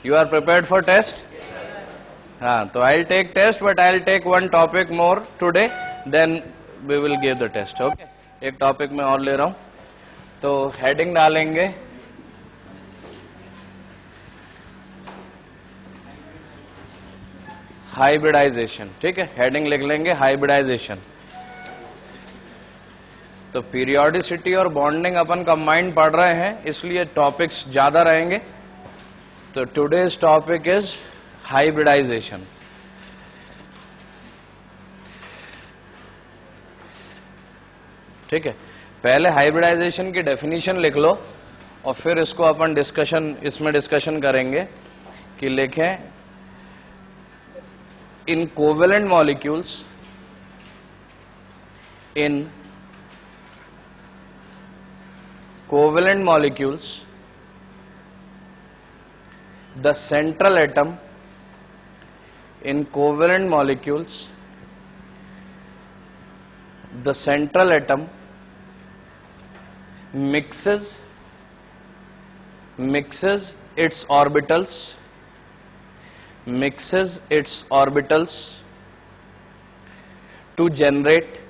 You are prepared for test? हाँ, तो I'll take test, but I'll take one topic more today, then we will give the test. Okay? एक topic मैं और ले रहा हूँ, तो हेडिंग डालेंगे हाइब्रिडाइजेशन. ठीक है, हेडिंग लिख लेंगे हाइब्रिडाइजेशन. तो पीरियोडिसिटी और बॉन्डिंग अपन कंबाइंड पढ़ रहे हैं, इसलिए टॉपिक्स ज्यादा रहेंगे. तो टुडेज टॉपिक इज हाइब्रिडाइजेशन. ठीक है, पहले हाइब्रिडाइजेशन की डेफिनेशन लिख लो और फिर इसको अपन इसमें डिस्कशन करेंगे कि लिखें in covalent molecules the central atom in covalent molecules, the central atom mixes its orbitals to generate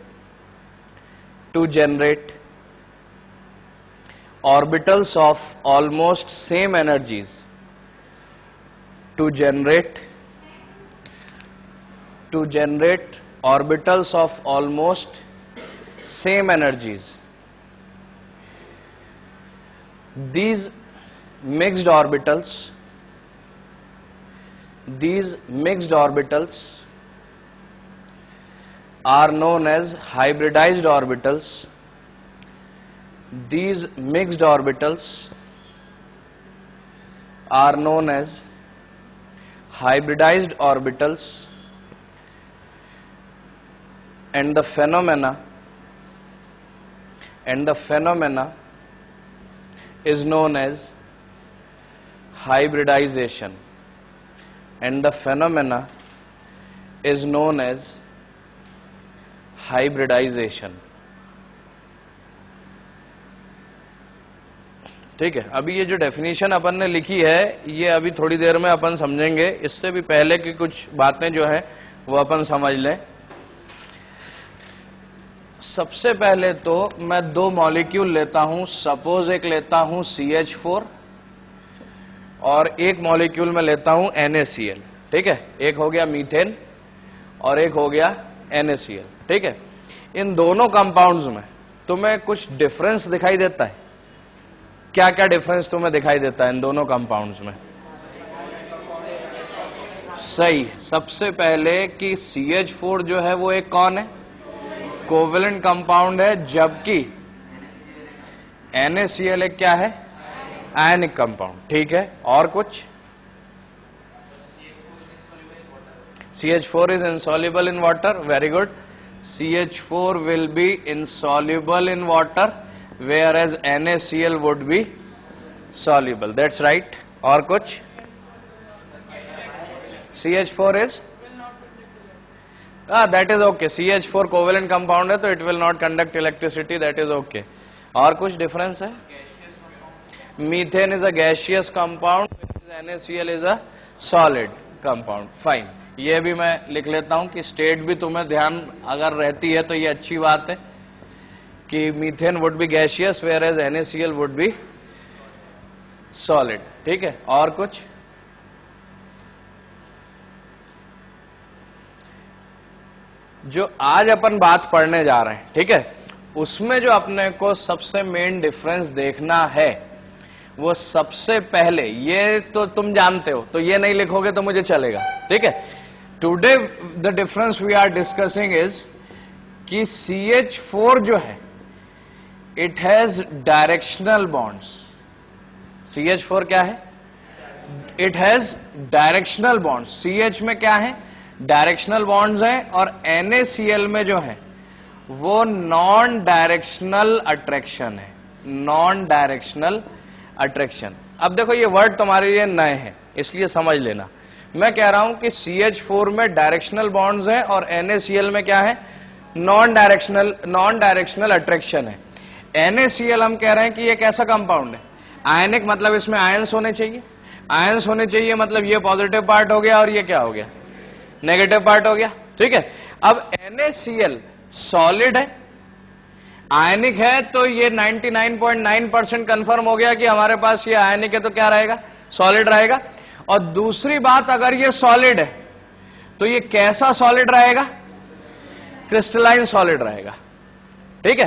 orbitals of almost same energies, to generate orbitals of almost same energies. These mixed orbitals are known as hybridized orbitals. These mixed orbitals are known as hybridized orbitals, and the phenomena is known as hybridization. And the phenomena is known as hybridization. ठीक है, अभी ये जो definition अपन ने लिखी है ये अभी थोड़ी देर में अपन समझेंगे. इससे भी पहले की कुछ बातें जो है वो अपन समझ लें. सबसे पहले तो मैं दो मॉलिक्यूल लेता हूं. सपोज एक लेता हूं CH4 और एक मॉलिक्यूल में लेता हूं NaCl. ठीक है, एक हो गया मीथेन और एक हो गया NaCl. ठीक है, इन दोनों कंपाउंड्स में तुम्हें कुछ डिफरेंस दिखाई देता है? क्या क्या डिफरेंस तुम्हें दिखाई देता है इन दोनों कंपाउंड्स में? सही. सबसे पहले कि CH4 जो है वो एक कौन है? कोवेलेंट कंपाउंड है, जबकि NaCl एक क्या है? Ionic compound. ठीक है, और कुछ? CH4 is insoluble in water. Very good. CH4 will be insoluble in water, whereas NaCl would be soluble. That's right. और कुछ? CH4 is that is okay. CH4 covalent compound है तो it will not conduct electricity. That is okay. और कुछ difference है? Methane is a gaseous compound, NaCl is a solid compound. Fine. ये भी मैं लिख लेता हूं कि स्टेट भी तुम्हें ध्यान अगर रहती है तो ये अच्छी बात है कि methane would be gaseous whereas NaCl would be solid. ठीक है, और कुछ? जो आज अपन बात पढ़ने जा रहे हैं, ठीक है, उसमें जो अपने को सबसे मेन डिफरेंस देखना है वो सबसे पहले, ये तो तुम जानते हो तो ये नहीं लिखोगे तो मुझे चलेगा. ठीक है, today the difference we are discussing is कि CH4 जो है it has directional bonds. CH4 क्या है? It has directional bonds. CH में क्या है? डायरेक्शनल बॉन्ड्स हैं, और NaCl में जो है वो नॉन डायरेक्शनल अट्रैक्शन है. Non directional attraction. अब देखो ये वर्ड तुम्हारे लिए नए हैं इसलिए समझ लेना. मैं कह रहा हूं कि CH4 में डायरेक्शनल बॉन्ड्स हैं और NaCl में क्या है? नॉन डायरेक्शनल अट्रैक्शन है. NaCl हम कह रहे हैं कि ये कैसा कंपाउंड है? आयनिक, मतलब इसमें आयंस होने चाहिए. आयंस होने चाहिए, मतलब ये पॉजिटिव पार्ट हो गया और ये क्या हो गया, नेगेटिव पार्ट हो गया। ठीक है, अब NaCl सॉलिड है, आयनिक है, तो ये 99.9% कंफर्म हो गया कि हमारे पास ये आयनिक है, तो क्या रहेगा, सॉलिड रहेगा। और दूसरी बात, अगर ये सॉलिड है तो ये कैसा सॉलिड रहेगा, क्रिस्टलाइन सॉलिड रहेगा। ठीक है,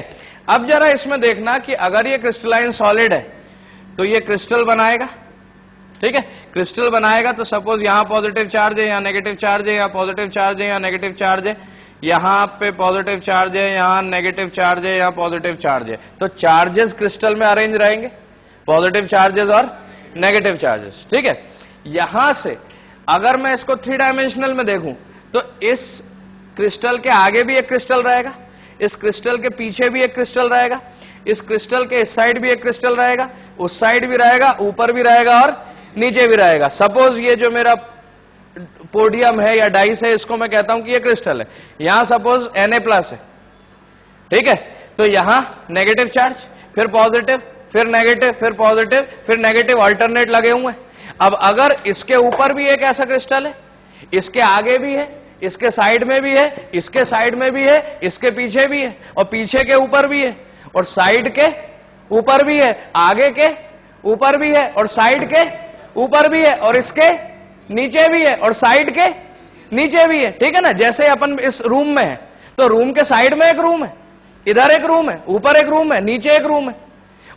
अब जरा इसमें देखना कि अगर ये क्रिस्टलाइन सॉलिड है तो ये क्रिस्टल बनाएगा। ठीक है, क्रिस्टल बनाएगा तो सपोज यहां पॉजिटिव चार्ज है, यहां नेगेटिव चार्ज है, यहां पॉजिटिव चार्ज है, यहां नेगेटिव चार्ज है, यहां पे पॉजिटिव चार्ज है, यहां नेगेटिव चार्ज है, यहां पॉजिटिव चार्ज है, तो चार्जेस क्रिस्टल में अरेंज रहेंगे, पॉजिटिव चार्जेस और नेगेटिव चार्जेस। ठीक है, यहां से अगर मैं इसको 3 डायमेंशनल में देखूं तो इस क्रिस्टल के आगे भी एक क्रिस्टल रहेगा, इस क्रिस्टल के पीछे भी एक क्रिस्टल रहेगा, इस क्रिस्टल के इस साइड भी एक क्रिस्टल रहेगा, उस साइड भी रहेगा, ऊपर भी रहेगा और नीचे भी रहेगा। सपोज ये जो मेरा पोडियम है या डाइस है, इसको मैं कहता हूं कि ये क्रिस्टल है, यहां सपोज Na+ है। ठीक है, तो यहां नेगेटिव चार्ज, फिर पॉजिटिव, फिर नेगेटिव, फिर पॉजिटिव, फिर नेगेटिव, अल्टरनेट लगे हुए हैं। अब अगर इसके ऊपर भी एक ऐसा क्रिस्टल है, इसके आगे भी है, इसके साइड में भी है, इसके साइड में भी है, इसके पीछे भी है, और पीछे के ऊपर भी है, और साइड के ऊपर भी है, आगे के ऊपर भी है, और साइड के ऊपर भी है, और इसके नीचे भी है, और साइड के नीचे भी है। ठीक है ना, जैसे अपन इस रूम में है तो रूम के साइड में एक रूम है, इधर एक रूम है, ऊपर एक रूम है, नीचे एक रूम है,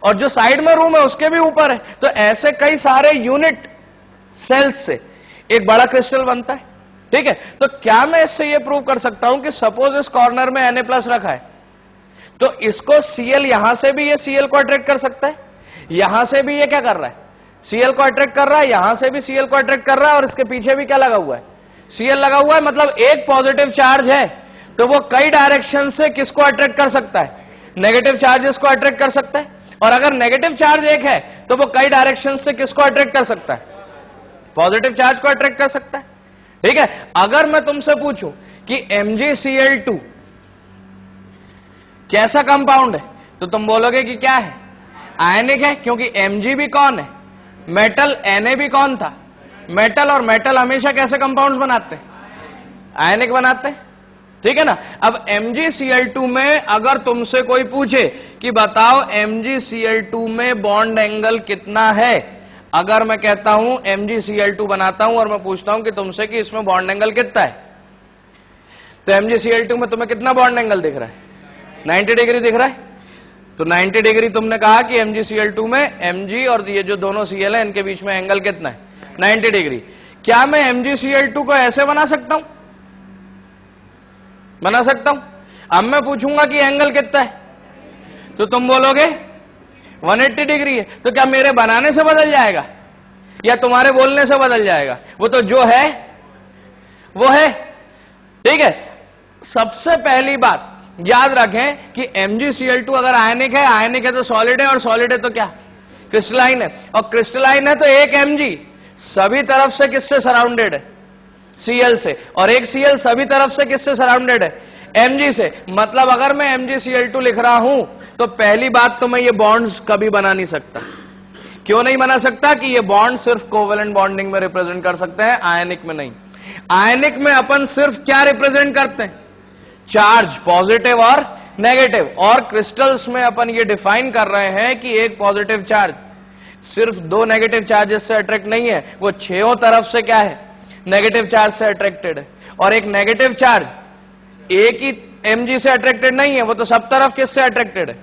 और जो साइड में रूम है उसके भी ऊपर है। तो ऐसे कई सारे यूनिट सेल्स से एक बड़ा क्रिस्टल बनता है। ठीक है, तो क्या मैं इससे यह प्रूव कर सकता हूं कि सपोज इस कॉर्नर में Na+ रखा है तो इसको Cl, यहां से भी ये Cl को अट्रैक्ट कर सकता है, यहां से भी ये क्या कर रहा है, Cl को अट्रैक्ट कर रहा है, यहां से भी Cl को अट्रैक्ट कर रहा है, और इसके पीछे भी क्या लगा हुआ है, Cl लगा हुआ है। मतलब एक पॉजिटिव चार्ज है तो वो कई डायरेक्शन से किसको अट्रैक्ट कर सकता है, नेगेटिव चार्जेस को अट्रैक्ट कर सकता है। और अगर नेगेटिव चार्ज एक है तो वो कई डायरेक्शन से किसको अट्रैक्ट कर सकता है, पॉजिटिव चार्ज को अट्रैक्ट कर सकता है। ठीक है, अगर मैं तुमसे पूछूं कि MgCl2 कैसा कंपाउंड है तो तुम बोलोगे कि क्या है, आयनिक है, क्योंकि Mg भी कौन है, मेटल, Na भी कौन था, मेटल, और मेटल हमेशा कैसे कंपाउंड्स बनाते हैं, आयनिक बनाते हैं। ठीक है ना, अब MgCl2 में अगर तुमसे कोई पूछे कि बताओ MgCl2 में बॉन्ड एंगल कितना है, अगर मैं कहता हूं MgCl2 बनाता हूं और मैं पूछता हूं कि तुमसे कि इसमें बॉन्ड एंगल कितना है, तो MgCl2 में तुम्हें कितना बॉन्ड एंगल दिख रहा है, 90 डिग्री दिख रहा है। तो 90 डिग्री तुमने कहा कि MgCl2 में Mg और ये जो दोनों Cl है इनके बीच में एंगल कितना है, 90 डिग्री। क्या मैं MgCl2 को ऐसे बना सकता हूं, बना सकता हूं। अब मैं पूछूंगा कि एंगल कितना है तो तुम बोलोगे 180 डिग्री है, तो क्या मेरे बनाने से बदल जाएगा या तुम्हारे बोलने से बदल जाएगा, वो तो जो है वो है। ठीक है, सबसे पहली बात याद रखें कि MgCl2 अगर आयनिक है तो सॉलिड है, और सॉलिड है तो क्या, क्रिस्टलाइन है, और क्रिस्टलाइन है तो एक Mg सभी तरफ से किससे सराउंडेड है, Cl से, और एक Cl सभी तरफ से किससे सराउंडेड है, Mg से। मतलब अगर मैं MgCl2 लिख रहा हूं तो पहली बात तो मैं ये बॉन्ड्स कभी बना नहीं सकता। क्यों नहीं बना सकता कि ये बॉन्ड सिर्फ कोवेलेंट बॉन्डिंग में रिप्रेजेंट कर सकते हैं, आयनिक में नहीं। आयनिक में अपन सिर्फ क्या रिप्रेजेंट करते हैं, चार्ज, पॉजिटिव और नेगेटिव, और क्रिस्टल्स में अपन ये डिफाइन कर रहे हैं कि एक पॉजिटिव चार्ज सिर्फ 2 नेगेटिव चार्जेस से अट्रैक्ट नहीं है, वो 6 तरफ से क्या है, नेगेटिव चार्ज से अट्रैक्टेड है। और एक नेगेटिव चार्ज एक ही Mg से अट्रैक्टेड नहीं है, वो तो सब तरफ किससे अट्रैक्टेड है,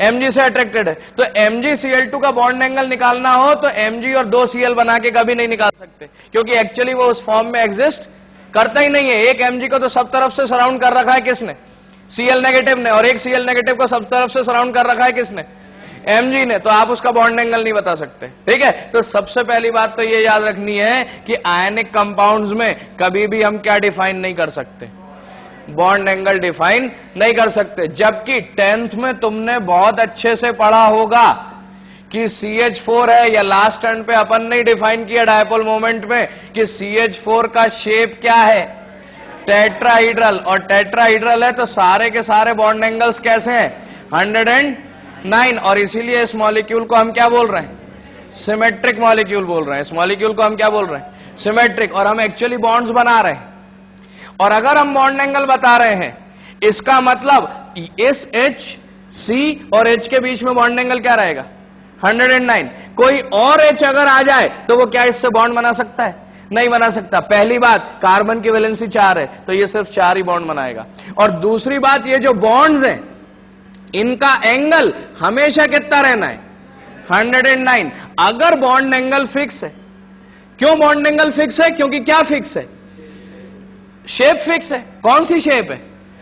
Mg से अट्रैक्टेड है। तो MgCl2 का बॉन्ड एंगल निकालना हो तो Mg और 2 Cl बना के कभी नहीं निकाल सकते, क्योंकि एक्चुअली वो उस फॉर्म में एग्जिस्ट करता ही नहीं है। एक Mg को तो सब तरफ से सराउंड कर रखा है किसने, Cl नेगेटिव ने, और एक Cl नेगेटिव को सब तरफ से सराउंड कर रखा है किसने, Mg ने, तो आप उसका बॉन्ड एंगल नहीं बता सकते। ठीक है, तो सबसे पहली बात तो ये याद रखनी है कि आयनिक कंपाउंड्स में कभी भी हम क्या डिफाइन नहीं कर सकते, बॉन्ड एंगल डिफाइन नहीं कर सकते। जबकि 10th में तुमने बहुत अच्छे से पढ़ा होगा कि CH4 है, या लास्ट टर्न पे अपन ने डिफाइन किया डायपोल मोमेंट में कि CH4 का शेप क्या है, टेट्राहीड्रल, और टेट्राहीड्रल है तो सारे के सारे बॉन्ड एंगल्स कैसे हैं, 109, और इसीलिए इस मॉलिक्यूल को हम क्या बोल रहे हैं, सिमेट्रिक मॉलिक्यूल बोल रहे हैं। इस मॉलिक्यूल को हम क्या बोल रहे हैं? सिमेट्रिक। और हम एक्चुअली बॉन्ड्स बना रहे हैं। और अगर हम बॉन्ड एंगल बता रहे हैं, इसका मतलब इस H, C और H के बीच में बॉन्ड एंगल क्या रहेगा? 109। कोई और H अगर आ जाए तो वो क्या इससे बॉन्ड बना सकता है? नहीं बना सकता। पहली बात, कार्बन की वैलेंसी 4 है तो ये सिर्फ 4 ही बॉन्ड बनाएगा। और दूसरी बात, ये जो बॉन्ड्स हैं इनका एंगल हमेशा कितना रहना है? 109। अगर बॉन्ड एंगल फिक्स है, क्यों बॉन्ड एंगल फिक्स है? क्योंकि क्या फिक्स है? शेप फिक्स है। कौन सी शेप है?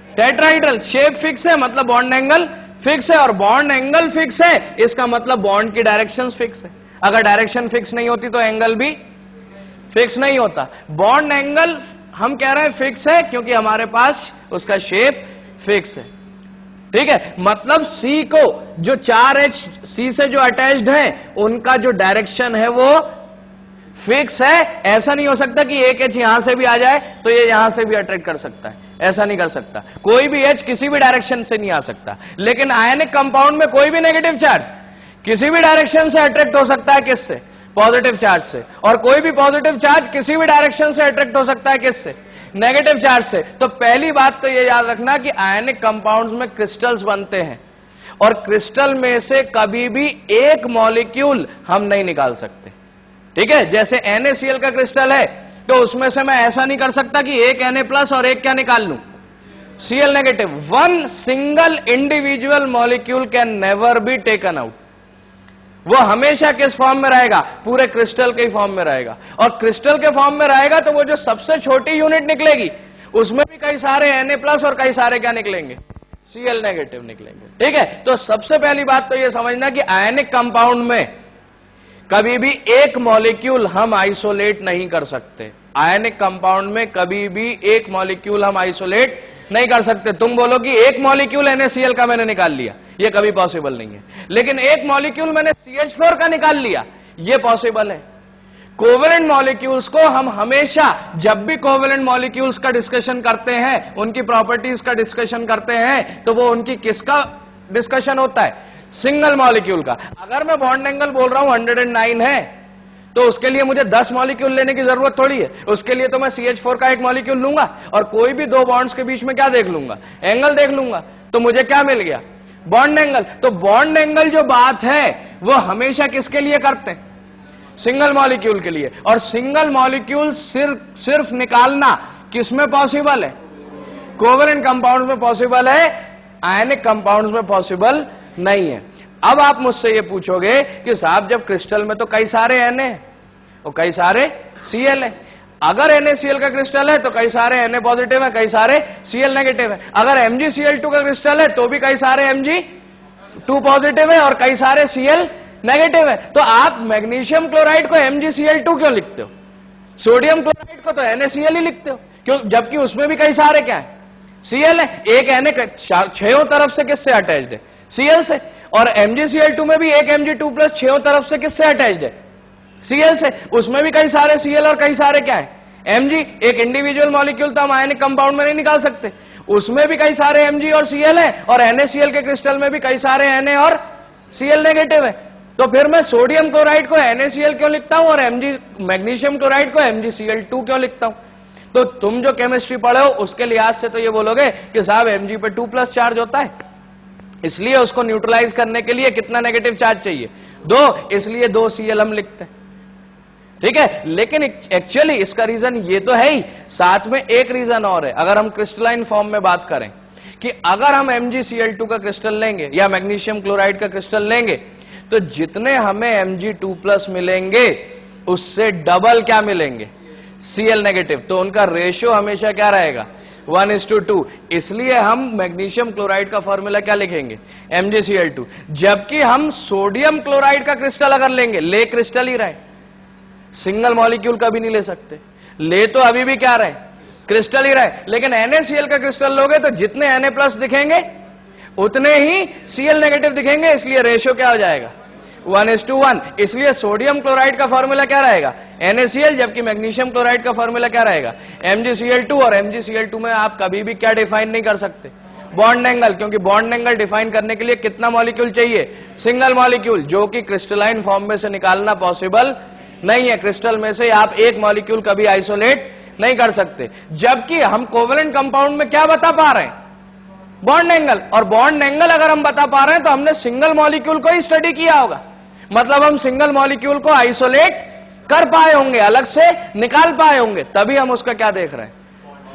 टेट्राहेड्रल। शेप फिक्स है मतलब बॉन्ड एंगल फिक्स है। और बॉन्ड एंगल फिक्स है इसका मतलब बॉन्ड की डायरेक्शन फिक्स है। अगर डायरेक्शन फिक्स नहीं होती तो एंगल भी फिक्स नहीं होता। बॉन्ड एंगल हम कह रहे हैं फिक्स है क्योंकि हमारे पास उसका शेप फिक्स है। ठीक है, मतलब C को जो 4H C से जो अटैच्ड है उनका जो डायरेक्शन है वो फिक्स है। ऐसा नहीं हो सकता कि एक H यहां से भी आ जाए तो ये यहां से भी अट्रैक्ट कर सकता है, ऐसा नहीं कर सकता। कोई भी H किसी भी डायरेक्शन से नहीं आ सकता। लेकिन आयनिक कंपाउंड में कोई भी नेगेटिव चार्ज किसी भी डायरेक्शन से अट्रैक्ट हो सकता है। किससे? पॉजिटिव चार्ज से। और कोई भी पॉजिटिव चार्ज किसी भी डायरेक्शन से अट्रैक्ट हो सकता है। किससे? नेगेटिव चार्ज से। तो पहली बात तो ये याद रखना कि आयनिक कंपाउंड्स में क्रिस्टल्स बनते हैं और क्रिस्टल में से कभी भी एक मॉलिक्यूल हम नहीं निकाल सकते। ठीक है, जैसे NaCl का क्रिस्टल है तो उसमें से मैं ऐसा नहीं कर सकता कि एक Na+ और एक क्या निकाल लूं? Cl negative. One single individual molecule can never be taken out. वो हमेशा किस फॉर्म में रहेगा? पूरे क्रिस्टल के फॉर्म में रहेगा। और क्रिस्टल के फॉर्म में रहेगा तो वो जो सबसे छोटी यूनिट निकलेगी उसमें भी कई सारे Na+ और कई सारे क्या निकलेंगे? Cl नेगेटिव निकलेंगे। ठीक है, तो सबसे पहली बात तो ये समझना कि आयनिक कंपाउंड में कभी भी एक मॉलिक्यूल हम आइसोलेट नहीं कर सकते। आयनिक कंपाउंड में कभी भी एक मॉलिक्यूल हम आइसोलेट नहीं कर सकते। तुम बोलो कि एक मॉलिक्यूल NaCl का मैंने निकाल लिया, ये कभी पॉसिबल नहीं है। लेकिन एक मॉलिक्यूल मैंने CH4 का निकाल लिया, ये पॉसिबल है। कोवेलेंट मॉलिक्यूल्स को हम हमेशा जब भी कोवेलेंट मॉलिक्यूल्स का डिस्कशन करते हैं, उनकी प्रॉपर्टीज का डिस्कशन करते हैं, तो वो उनकी किसका डिस्कशन होता है? सिंगल मॉलिक्यूल का। अगर मैं बॉन्ड एंगल बोल रहा हूं 109 है तो उसके लिए मुझे 10 मॉलिक्यूल लेने की जरूरत थोड़ी है। उसके लिए तो मैं CH4 का एक मॉलिक्यूल लूंगा और कोई भी दो बॉन्ड्स के बीच में क्या देख लूंगा? एंगल देख लूंगा। तो मुझे क्या मिल गया? Bond angle. तो बॉन्ड एंगल जो बात है वो हमेशा किसके लिए करते हैं? सिंगल मॉलिक्यूल के लिए। और सिंगल मॉलिक्यूल सिर्फ निकालना किसमें पॉसिबल है? कोवेलेंट कंपाउंड्स में पॉसिबल है, आयनिक कंपाउंड्स में पॉसिबल नहीं है। अब आप मुझसे ये पूछोगे कि साहब जब क्रिस्टल में तो कई सारे Na और कई सारे Cl है। अगर NaCl का क्रिस्टल है तो कई सारे Na पॉजिटिव है, कई सारे Cl नेगेटिव है। अगर MgCl2 का क्रिस्टल है तो भी कई सारे Mg2 पॉजिटिव है और कई सारे Cl नेगेटिव है। तो आप मैग्नीशियम क्लोराइड को MgCl2 क्यों लिखते हो? सोडियम क्लोराइड को तो NaCl ही लिखते हो, क्यों? जबकि उसमें भी कई सारे क्या है? Cl है। एक Na छयों तरफ से किससे अटैच्ड है? Cl से। और MgCl2 में भी एक Mg2+ छयों तरफ से किससे अटैच्ड है? Cl से। उसमें भी कई सारे Cl और कई सारे क्या है? Mg। एक इंडिविजुअल मॉलिक्यूल तो हम आयनिक कंपाउंड में नहीं निकाल सकते, उसमें भी कई सारे Mg और Cl है। और NaCl के क्रिस्टल में भी कई सारे Na और Cl नेगेटिव है। तो फिर मैं सोडियम क्लोराइड को NaCl क्यों लिखता हूं और मैग्नीशियम क्लोराइड को MgCl2 क्यों लिखता हूं? तो तुम जो केमिस्ट्री पढ़े हो उसके लिहाज से तो ये बोलोगे कि साहब Mg पे 2+ चार्ज होता है, इसलिए उसको न्यूट्रलाइज करने के लिए कितना नेगेटिव चार्ज चाहिए? 2, इसलिए 2 Cl हम लिखते हैं। ठीक है, लेकिन एक्चुअली इसका रीजन ये तो है ही, साथ में एक रीजन और है। अगर हम क्रिस्टलाइन फॉर्म में बात करें कि अगर हम MgCl2 का क्रिस्टल लेंगे या मैग्नीशियम क्लोराइड का क्रिस्टल लेंगे तो जितने हमें Mg2+ मिलेंगे उससे डबल क्या मिलेंगे? Cl negative. तो उनका रेशियो हमेशा क्या रहेगा? 1:2। इसलिए हम मैग्नीशियम क्लोराइड का फॉर्मूला क्या लिखेंगे? MgCl2। जबकि हम सोडियम क्लोराइड का क्रिस्टल अगर लेंगे, ले क्रिस्टल ही रहे, सिंगल मॉलिक्यूल कभी नहीं ले सकते, ले तो अभी भी क्या रहे? क्रिस्टल ही रहे। लेकिन NaCl का क्रिस्टल लोगे तो जितने Na+ दिखेंगे उतने ही Cl नेगेटिव दिखेंगे, इसलिए रेशियो क्या हो जाएगा? 1:1। इसलिए सोडियम क्लोराइड का फॉर्मूला क्या रहेगा? NaCl। जबकि मैग्नीशियम क्लोराइड का फॉर्मूला क्या रहेगा? MgCl2। और MgCl2 में आप कभी भी क्या डिफाइन नहीं कर सकते? बॉन्ड एंगल, क्योंकि बॉन्ड एंगल डिफाइन करने के लिए कितना मॉलिक्यूल चाहिए? सिंगल मॉलिक्यूल, जो कि क्रिस्टलाइन फॉर्म में से निकालना पॉसिबल नहीं है। क्रिस्टल में से आप एक मॉलिक्यूल कभी आइसोलेट नहीं कर सकते। जबकि हम कोवेलेंट कंपाउंड में क्या बता पा रहे हैं? Bond angle. और बॉन्ड एंगल अगर हम बता पा रहे हैं तो हमने सिंगल मॉलिक्यूल को ही स्टडी किया होगा, मतलब हम सिंगल मॉलिक्यूल को आइसोलेट कर पाए होंगे, अलग से निकाल पाए होंगे, तभी हम उसका क्या देख रहे हैं?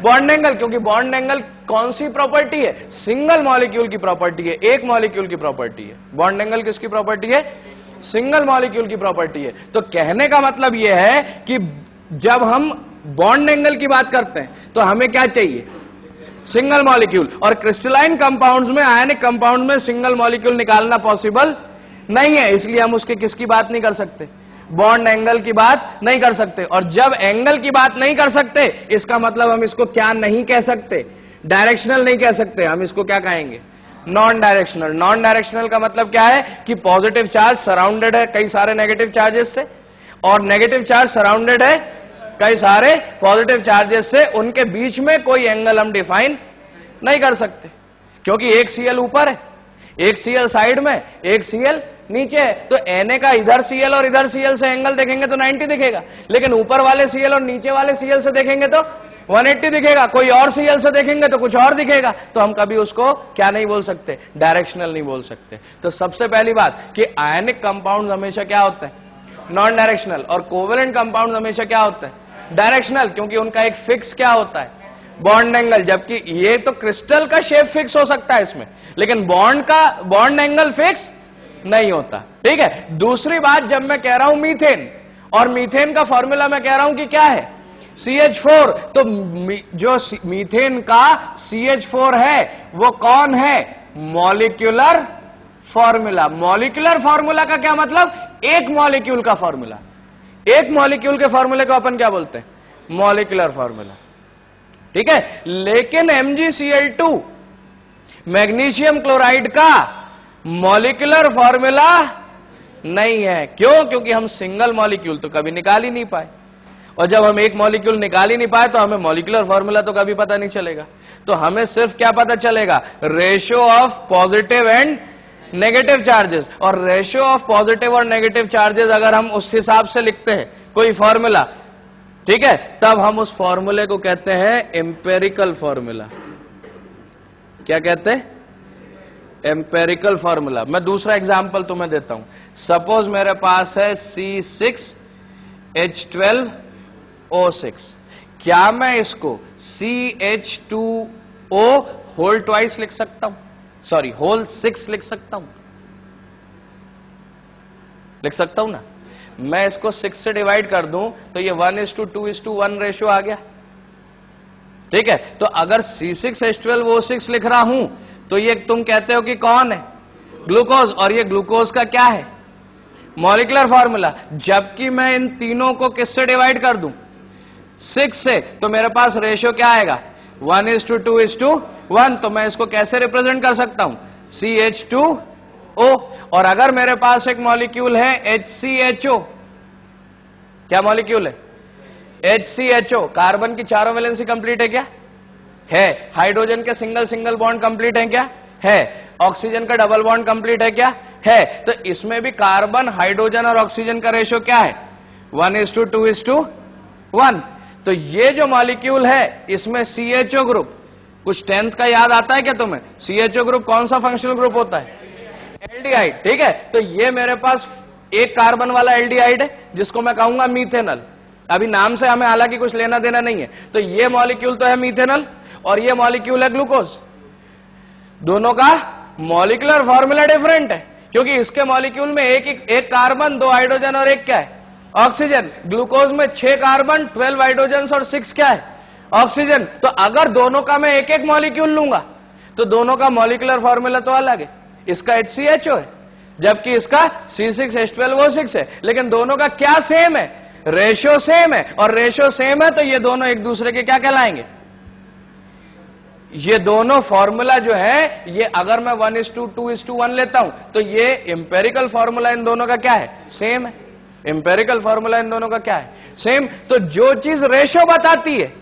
Bond angle. क्योंकि बॉन्ड एंगल कौन सी प्रॉपर्टी है? सिंगल मॉलिक्यूल की प्रॉपर्टी है, एक मॉलिक्यूल की प्रॉपर्टी है। बॉन्ड एंगल किसकी प्रॉपर्टी है? सिंगल मॉलिक्यूल की प्रॉपर्टी है। तो कहने का मतलब यह है कि जब हम बॉन्ड एंगल की बात करते हैं तो हमें क्या चाहिए? Single molecule. और क्रिस्टलाइन कंपाउंड्स में, आयनिक कंपाउंड में सिंगल मॉलिक्यूल निकालना पॉसिबल नहीं है, इसलिए हम उसके किसकी बात नहीं कर सकते? बॉन्ड एंगल की बात नहीं कर सकते। और जब एंगल की बात नहीं कर सकते, इसका मतलब हम इसको क्या नहीं कह सकते? डायरेक्शनल नहीं कह सकते, हम इसको क्या कहेंगे? Non directional. नॉन डायरेक्शनल का मतलब क्या है? कि पॉजिटिव चार्ज सराउंडेड है कई सारे नेगेटिव चार्जेस से, और नेगेटिव चार्ज सराउंडेड है कई सारे पॉजिटिव चार्जेस से, उनके बीच में कोई एंगल हम डिफाइन नहीं कर सकते, क्योंकि एक सीएल ऊपर है, एक सीएल साइड में, एक सीएल नीचे है। तो Na का इधर सीएल और इधर सीएल से एंगल देखेंगे तो 90 दिखेगा, लेकिन ऊपर वाले सीएल और नीचे वाले सीएल से देखेंगे तो 180 दिखेगा, कोई और सीएल से देखेंगे तो कुछ और दिखेगा। तो हम कभी उसको क्या नहीं बोल सकते? डायरेक्शनल नहीं बोल सकते। तो सबसे पहली बात कि आयनिक कंपाउंड हमेशा क्या होते हैं? Non directional. और कोवेलेंट कंपाउंड हमेशा क्या होते हैं? डायरेक्शनल, क्योंकि उनका एक फिक्स क्या होता है? Bond angle. जबकि ये तो क्रिस्टल का शेप फिक्स हो सकता है इसमें, लेकिन बॉन्ड एंगल फिक्स नहीं होता। ठीक है। दूसरी बात, जब मैं कह रहा हूं मीथेन, और मीथेन का फॉर्मूला मैं कह रहा हूं कि क्या है? CH4। तो जो मीथेन का CH4 है वो कौन है? Molecular formula. मॉलिक्यूलर फॉर्मूला का क्या मतलब? एक मॉलिक्यूल का फॉर्मूला। एक मॉलिक्यूल के फॉर्मूले को अपन क्या बोलते हैं? Molecular formula. ठीक है। लेकिन MgCl2 मैग्नीशियम क्लोराइड का मॉलिक्यूलर फॉर्मूला नहीं है। क्यों? क्योंकि हम सिंगल मॉलिक्यूल तो कभी निकाल ही नहीं पाए, और जब हम एक मॉलिक्यूल निकाल ही नहीं पाए तो हमें मॉलिक्यूलर फॉर्मूला तो कभी पता नहीं चलेगा। तो हमें सिर्फ क्या पता चलेगा? Ratio of positive and negative charges. और रेशियो ऑफ पॉजिटिव और नेगेटिव चार्जेस अगर हम उस हिसाब से लिखते हैं कोई फॉर्मूला, ठीक है, तब हम उस फॉर्मूले को कहते हैं एम्पेरिकल फॉर्मूला। क्या कहते हैं? Empirical formula. मैं दूसरा एग्जांपल तुम्हें देता हूं। सपोज मेरे पास है C6H12O6। क्या मैं इसको CH2O होल ट्वाइस लिख सकता हूं? सॉरी, होल 6 लिख सकता हूं? लिख सकता हूं ना? मैं इसको 6 से डिवाइड कर दूं तो ये 1:2:1 रेशियो आ गया। ठीक है। तो अगर C6H12O6 लिख रहा हूं तो ये तुम कहते हो कि कौन है? ग्लूकोज। और ये ग्लूकोज का क्या है? Molecular formula. जबकि मैं इन तीनों को किससे डिवाइड कर दूं? 6 से। तो मेरे पास रेशियो क्या आएगा? 1:2:1। तो मैं इसको कैसे रिप्रेजेंट कर सकता हूं? CH2O। और अगर मेरे पास एक मॉलिक्यूल है HCHO, क्या मॉलिक्यूल है? HCHO। कार्बन की चारों वैलेंसी कंप्लीट है क्या? है। हाइड्रोजन के सिंगल सिंगल बॉन्ड कंप्लीट है क्या? है। ऑक्सीजन का डबल बॉन्ड कंप्लीट है क्या? है। तो इसमें भी कार्बन, हाइड्रोजन और ऑक्सीजन का रेशियो क्या है? 1:2:1। तो ये जो मॉलिक्यूल है इसमें CHO ग्रुप, कुछ 10th का याद आता है क्या तुम्हें? CHO ग्रुप कौन सा फंक्शनल ग्रुप होता है? एल्डिहाइड। ठीक है। तो ये मेरे पास एक कार्बन वाला एल्डिहाइड है जिसको मैं कहूंगा मीथेनल। अभी नाम से हमें हालांकि कुछ लेना देना नहीं है। तो ये मॉलिक्यूल तो है मीथेनल और ये मॉलिक्यूल है ग्लूकोज। दोनों का मॉलिक्यूलर फॉर्मूला डिफरेंट है, क्योंकि इसके मॉलिक्यूल में एक कार्बन, 2 हाइड्रोजन और एक क्या है? ऑक्सीजन। ग्लूकोज में 6 कार्बन, 12 हाइड्रोजन और 6 क्या है? ऑक्सीजन। तो अगर दोनों का मैं एक एक मॉलिक्यूल लूंगा तो दोनों का मॉलिक्यूलर फॉर्मूला तो अलग है। इसका HCHO है जबकि इसका C6H12O6 है, लेकिन दोनों का क्या सेम है? रेशियो सेम है। और रेशियो सेम है तो ये दोनों एक दूसरे के क्या कहलाएंगे? ये दोनों फॉर्मूला जो है, ये अगर मैं 1:2:1 लेता हूं तो ये एम्पेरिकल फॉर्मूला इन दोनों का क्या है? सेम है। एम्पेरिकल फॉर्मूला इन दोनों का क्या है? सेम। तो जो चीज रेशियो बताती है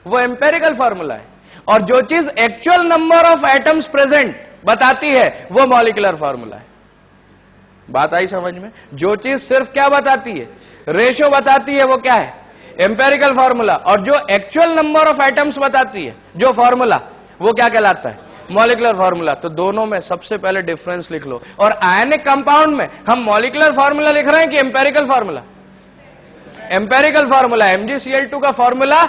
वो एम्पेरिकल फॉर्मूला है, और जो चीज actual number of atoms present बताती है वो मॉलिक्यूलर फॉर्मूला है। बात आई समझ में? जो चीज सिर्फ क्या बताती है, रेशियो बताती है, वो क्या है, एम्पेरिकल फॉर्मूला। और जो एक्चुअल नंबर ऑफ एटम्स बताती है जो फॉर्मूला, वो क्या कहलाता है, मॉलिक्यूलर फॉर्मूला। तो दोनों में सबसे पहले डिफरेंस लिख लो। और आयनिक कंपाउंड में हम मॉलिक्यूलर फॉर्मूला लिख रहे हैं कि empirical formula? Empirical formula. MgCl2 का फॉर्मूला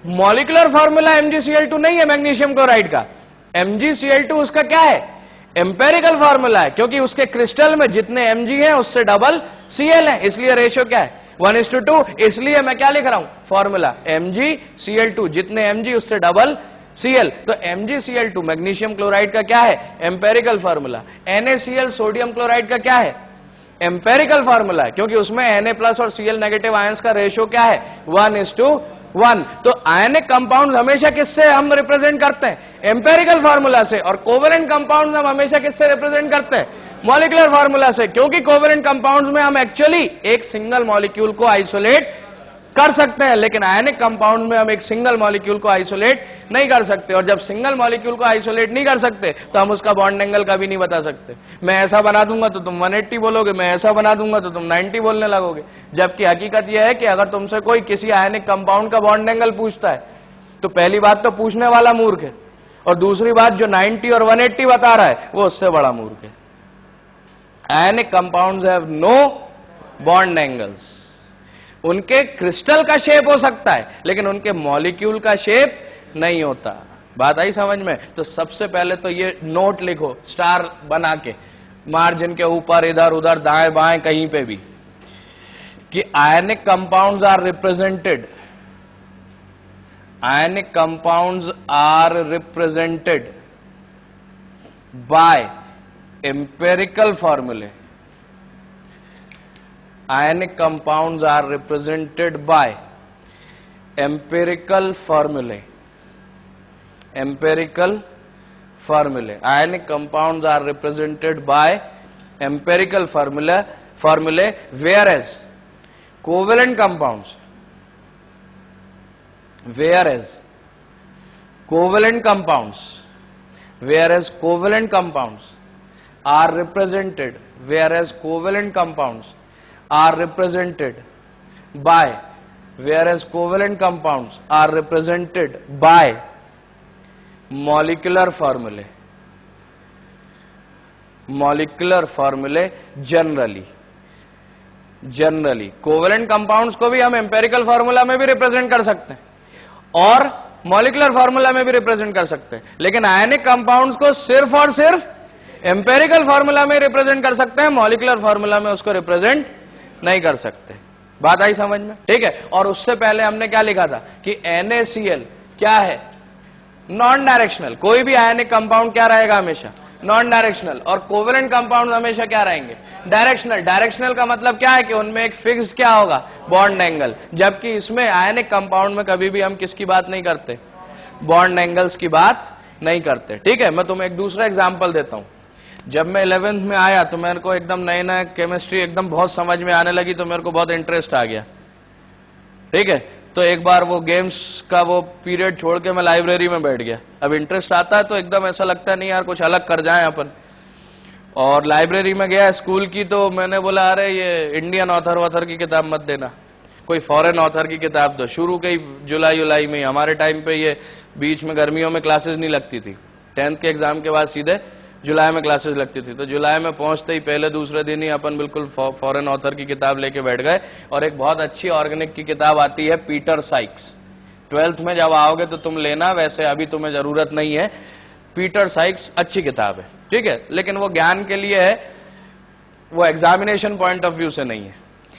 मॉलिक्यूलर फॉर्मूला MgCl2 नहीं है मैग्नीशियम क्लोराइड का। MgCl2 उसका क्या है, एम्पेरिकल फॉर्मूला है, क्योंकि उसके क्रिस्टल में जितने Mg हैं उससे डबल Cl है, इसलिए रेशियो क्या है 1:2। इसलिए मैं क्या लिख रहा हूं, फॉर्मूला MgCl2, जितने Mg उससे डबल Cl। तो MgCl2 मैग्नीशियम क्लोराइड का क्या है, empirical formula. NaCl sodium chloride का क्या है, एम्पेरिकल फॉर्मूला है, क्योंकि उसमें Na+ और Cl नेगेटिव आयंस का रेशियो क्या है 1:1। तो आयनिक कंपाउंड हमेशा किससे हम रिप्रेजेंट करते हैं, एम्पेरिकल फॉर्मूला से। और कोवेलेंट कंपाउंड हम हमेशा किससे रिप्रेजेंट करते हैं, मॉलिक्यूलर फॉर्मूला से, क्योंकि कोवेलेंट कंपाउंड्स में हम एक्चुअली एक सिंगल मॉलिक्यूल को आइसोलेट कर सकते हैं, लेकिन आयनिक कंपाउंड में हम एक सिंगल मॉलिक्यूल को आइसोलेट नहीं कर सकते। और जब सिंगल मॉलिक्यूल को आइसोलेट नहीं कर सकते तो हम उसका बॉन्ड एंगल का भी नहीं बता सकते। मैं ऐसा बना दूंगा तो तुम 180 बोलोगे, मैं ऐसा बना दूंगा तो तुम 90 बोलने लगोगे। जबकि हकीकत यह है कि अगर तुमसे कोई किसी आयनिक कंपाउंड का बॉन्ड एंगल पूछता है तो पहली बात तो पूछने वाला मूर्ख है, और दूसरी बात जो 90 और 180 बता रहा है वो उससे बड़ा मूर्ख है। Ionic compounds have no bond angles. उनके क्रिस्टल का शेप हो सकता है लेकिन उनके मॉलिक्यूल का शेप नहीं होता। बात आई समझ में? तो सबसे पहले तो ये नोट लिखो स्टार बना के मार्जिन के ऊपर, इधर उधर दाएं बाएं कहीं पे भी, कि ionic compounds are represented, ionic compounds are represented by empirical formulae. Ionic compounds are represented by empirical formulae. Empirical formulae. Ionic compounds are represented by empirical formulae, whereas covalent compounds, whereas covalent compounds are represented, whereas covalent compounds are represented by, whereas covalent compounds are represented by molecular formulae. Molecular formulae generally covalent compounds को भी हम empirical formula में भी represent कर सकते हैं और molecular formula में भी represent कर सकते हैं, लेकिन ionic compounds को सिर्फ और सिर्फ empirical formula में represent कर सकते हैं, molecular formula में उसको represent नहीं कर सकते। बात आई समझ में? ठीक है। और उससे पहले हमने क्या लिखा था कि NaCl क्या है, नॉन डायरेक्शनल। कोई भी आयनिक कंपाउंड क्या रहेगा, हमेशा नॉन डायरेक्शनल। और कोवेलेंट कंपाउंड हमेशा क्या रहेंगे, डायरेक्शनल। डायरेक्शनल का मतलब क्या है कि उनमें एक फिक्स्ड क्या होगा, बॉन्ड एंगल। जबकि इसमें आयनिक कंपाउंड में कभी भी हम किसकी बात नहीं करते, बॉन्ड एंगल्स की बात नहीं करते। ठीक है। मैं तुम्हें एक दूसरा एग्जाम्पल देता हूं। जब मैं 11th में आया तो मेरे को एकदम नई केमिस्ट्री एकदम बहुत समझ में आने लगी, तो मेरे को बहुत इंटरेस्ट आ गया। ठीक है। तो एक बार वो गेम्स का वो पीरियड छोड़ के मैं लाइब्रेरी में बैठ गया। अब इंटरेस्ट आता है तो एकदम ऐसा लगता है नहीं यार कुछ अलग कर जाएं अपन। और लाइब्रेरी में गया स्कूल की, तो मैंने बोला अरे ये इंडियन ऑथर की किताब मत देना, कोई फॉरेन ऑथर की किताब दो। शुरू के जुलाई में, हमारे टाइम पे ये बीच में गर्मियों में क्लासेस नहीं लगती थी, 10th के एग्जाम के बाद सीधे जुलाई में क्लासेस लगती थी। तो जुलाई में पहुंचते ही पहले दूसरे दिन ही अपन बिल्कुल फॉरेन ऑथर की किताब लेके बैठ गए। और एक बहुत अच्छी ऑर्गेनिक की किताब आती है, पीटर साइक्स। 12th में जब आओगे तो तुम लेना, वैसे अभी तुम्हें जरूरत नहीं है। पीटर साइक्स अच्छी किताब है, ठीक है, लेकिन वो ज्ञान के लिए है, वो एग्जामिनेशन पॉइंट ऑफ व्यू से नहीं है।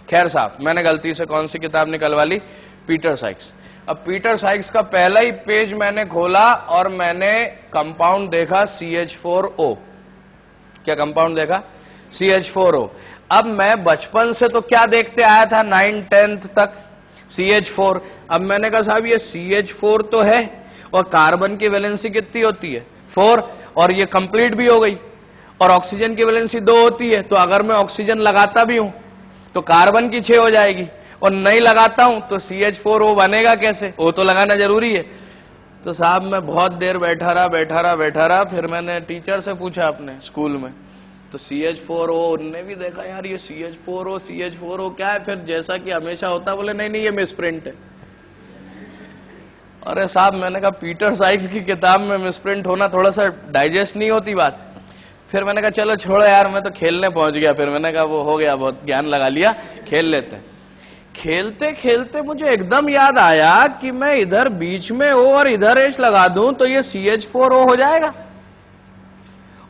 खैर साहब, मैंने गलती से कौन सी किताब निकलवा ली, पीटर साइक्स। अब पीटर साइक्स का पहला ही पेज मैंने खोला और मैंने कंपाउंड देखा CH4O। क्या कंपाउंड देखा, CH4O। अब मैं बचपन से तो क्या देखते आया था 9th 10th तक, CH4। अब मैंने कहा साहब ये CH4 तो है, और कार्बन की वैलेंसी कितनी होती है 4, और ये कंप्लीट भी हो गई। और ऑक्सीजन की वैलेंसी 2 होती है, तो अगर मैं ऑक्सीजन लगाता भी हूं तो कार्बन की 6 हो जाएगी, और नहीं लगाता हूं तो CH4O बनेगा कैसे, O तो लगाना जरूरी है। तो साहब मैं बहुत देर बैठा रहा। फिर मैंने टीचर से पूछा अपने स्कूल में, तो CH4O, उनने भी देखा यार ये CH4O क्या है। फिर जैसा कि हमेशा होता, बोले नहीं ये मिसप्रिंट है। अरे साहब मैंने कहा पीटर साइक्स की किताब में मिसप्रिंट होना थोड़ा सा डाइजेस्ट नहीं होती बात। फिर मैंने कहा चलो छोड़ो यार, मैं तो खेलने पहुंच गया। फिर मैंने कहा वो हो गया, बहुत ज्ञान लगा लिया, खेल लेते हैं। खेलते खेलते मुझे एकदम याद आया कि मैं इधर बीच में O और इधर H लगा दूं तो ये CH4O हो जाएगा।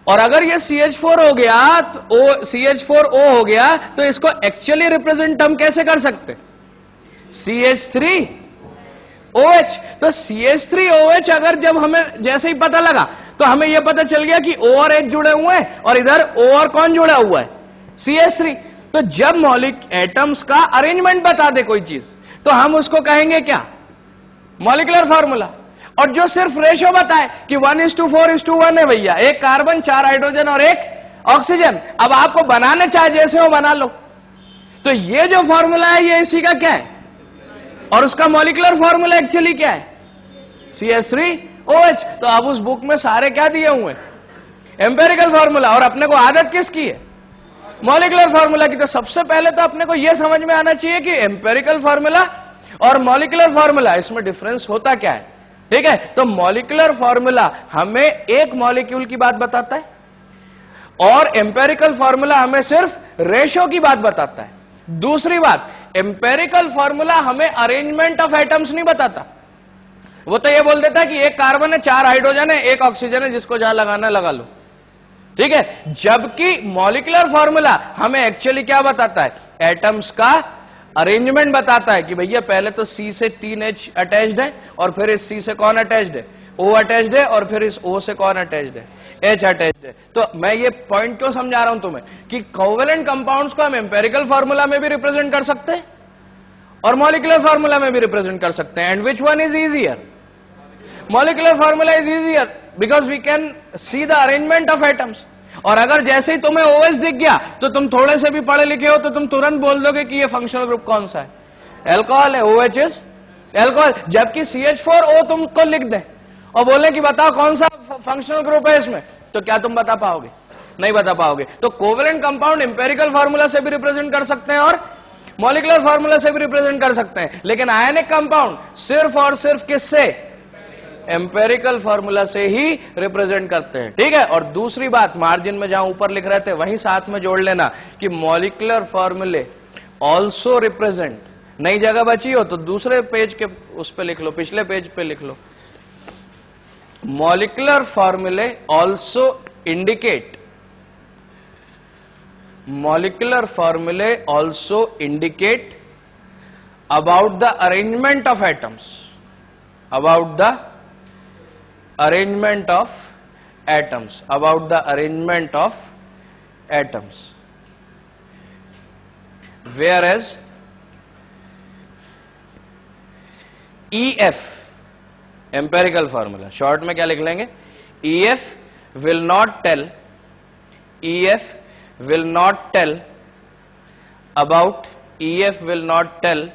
और अगर ये CH4 हो गया तो CH4O हो गया तो इसको एक्चुअली रिप्रेजेंट हम कैसे कर सकते? CH3OH। तो CH3OH अगर जब हमें जैसे ही पता लगा तो हमें यह पता चल गया कि O और H जुड़े हुए हैं और इधर O और कौन जुड़ा हुआ है? CH3। तो जब एटम्स का अरेंजमेंट बता दे कोई चीज तो हम उसको कहेंगे क्या? Molecular formula. और जो सिर्फ रेशो बताए कि 1:4:1 है भैया, एक कार्बन 4 हाइड्रोजन और एक ऑक्सीजन, अब आपको बनाने चाहे जैसे हो बना लो। तो ये जो फार्मूला है ये इसी का क्या है? और उसका मॉलिक्यूलर फार्मूला एक्चुअली क्या है? CH3OH। तो अब उस बुक में सारे क्या दिए हुए? Empirical formula. और अपने को आदत किसकी है? मॉलिक्यूलर फार्मूला की। तो सबसे पहले तो अपने को यह समझ में आना चाहिए कि एम्पेरिकल फार्मूला और मॉलिक्यूलर फार्मूला इसमें डिफरेंस होता क्या है। ठीक है, तो मॉलिक्यूलर फार्मूला हमें एक मॉलिक्यूल की बात बताता है और एम्पेरिकल फार्मूला हमें सिर्फ रेशो की बात बताता है। दूसरी बात, एम्पेरिकल फार्मूला हमें अरेंजमेंट ऑफ एटम्स नहीं बताता। वो तो ये बोल देता है कि एक कार्बन है, 4 हाइड्रोजन है, एक ऑक्सीजन है, जिसको जहां लगाना लगा लो। ठीक है, जबकि मॉलिक्यूलर फार्मूला हमें एक्चुअली क्या बताता है? एटम्स का अरेंजमेंट बताता है कि भैया पहले तो C से 3H अटैच्ड है और फिर इस C से कौन अटैच्ड है? O अटैच्ड है और फिर इस O से कौन अटैच्ड है? H अटैच्ड है। तो मैं ये पॉइंट क्यों समझा रहा हूं तुम्हें कि कोवेलेंट कंपाउंड्स को हम एम्पेरिकल फार्मूला में भी रिप्रेजेंट कर सकते हैं और मॉलिक्यूलर फार्मूला में भी रिप्रेजेंट कर सकते हैं। And which one is easier? Molecular formula is easier because we can see the arrangement of atoms. और अगर जैसे ही तुम्हें OH दिख गया तो तुम थोड़े से भी पढ़े लिखे हो तो तुम तुरंत बोल दोगे कि ये फंक्शनल ग्रुप कौन सा है? एल्कोहल है, OH इज एल्कोहल। जबकि CH4O तुमको लिख दें और बोले कि बताओ कौन सा फंक्शनल ग्रुप है इसमें, तो क्या तुम बता पाओगे? नहीं बता पाओगे। तो कोवेलेंट कंपाउंड एम्पेरिकल फार्मूला से भी रिप्रेजेंट कर सकते हैं और मॉलिक्यूलर फार्मूला से भी रिप्रेजेंट कर सकते हैं। लेकिन आयनिक कंपाउंड सिर्फ और सिर्फ किससे? एम्पेरिकल फार्मूला से ही रिप्रेजेंट करते हैं। ठीक है, और दूसरी बात, मार्जिन में जहां ऊपर लिख रहे थे वहीं साथ में जोड़ लेना कि मॉलिक्यूलर फार्मूले ऑल्सो रिप्रेजेंट। नई जगह बची हो तो दूसरे पेज के उस पे लिख लो, पिछले पेज पे लिख लो। मॉलिक्यूलर फार्मूले ऑल्सो इंडिकेट, मॉलिक्यूलर फार्मूले also indicate about the arrangement of atoms, about the arrangement of atoms, about the arrangement of atoms, whereas EF empirical formula, short में क्या लिख लेंगे? EF will not tell, EF will not tell about, EF will not tell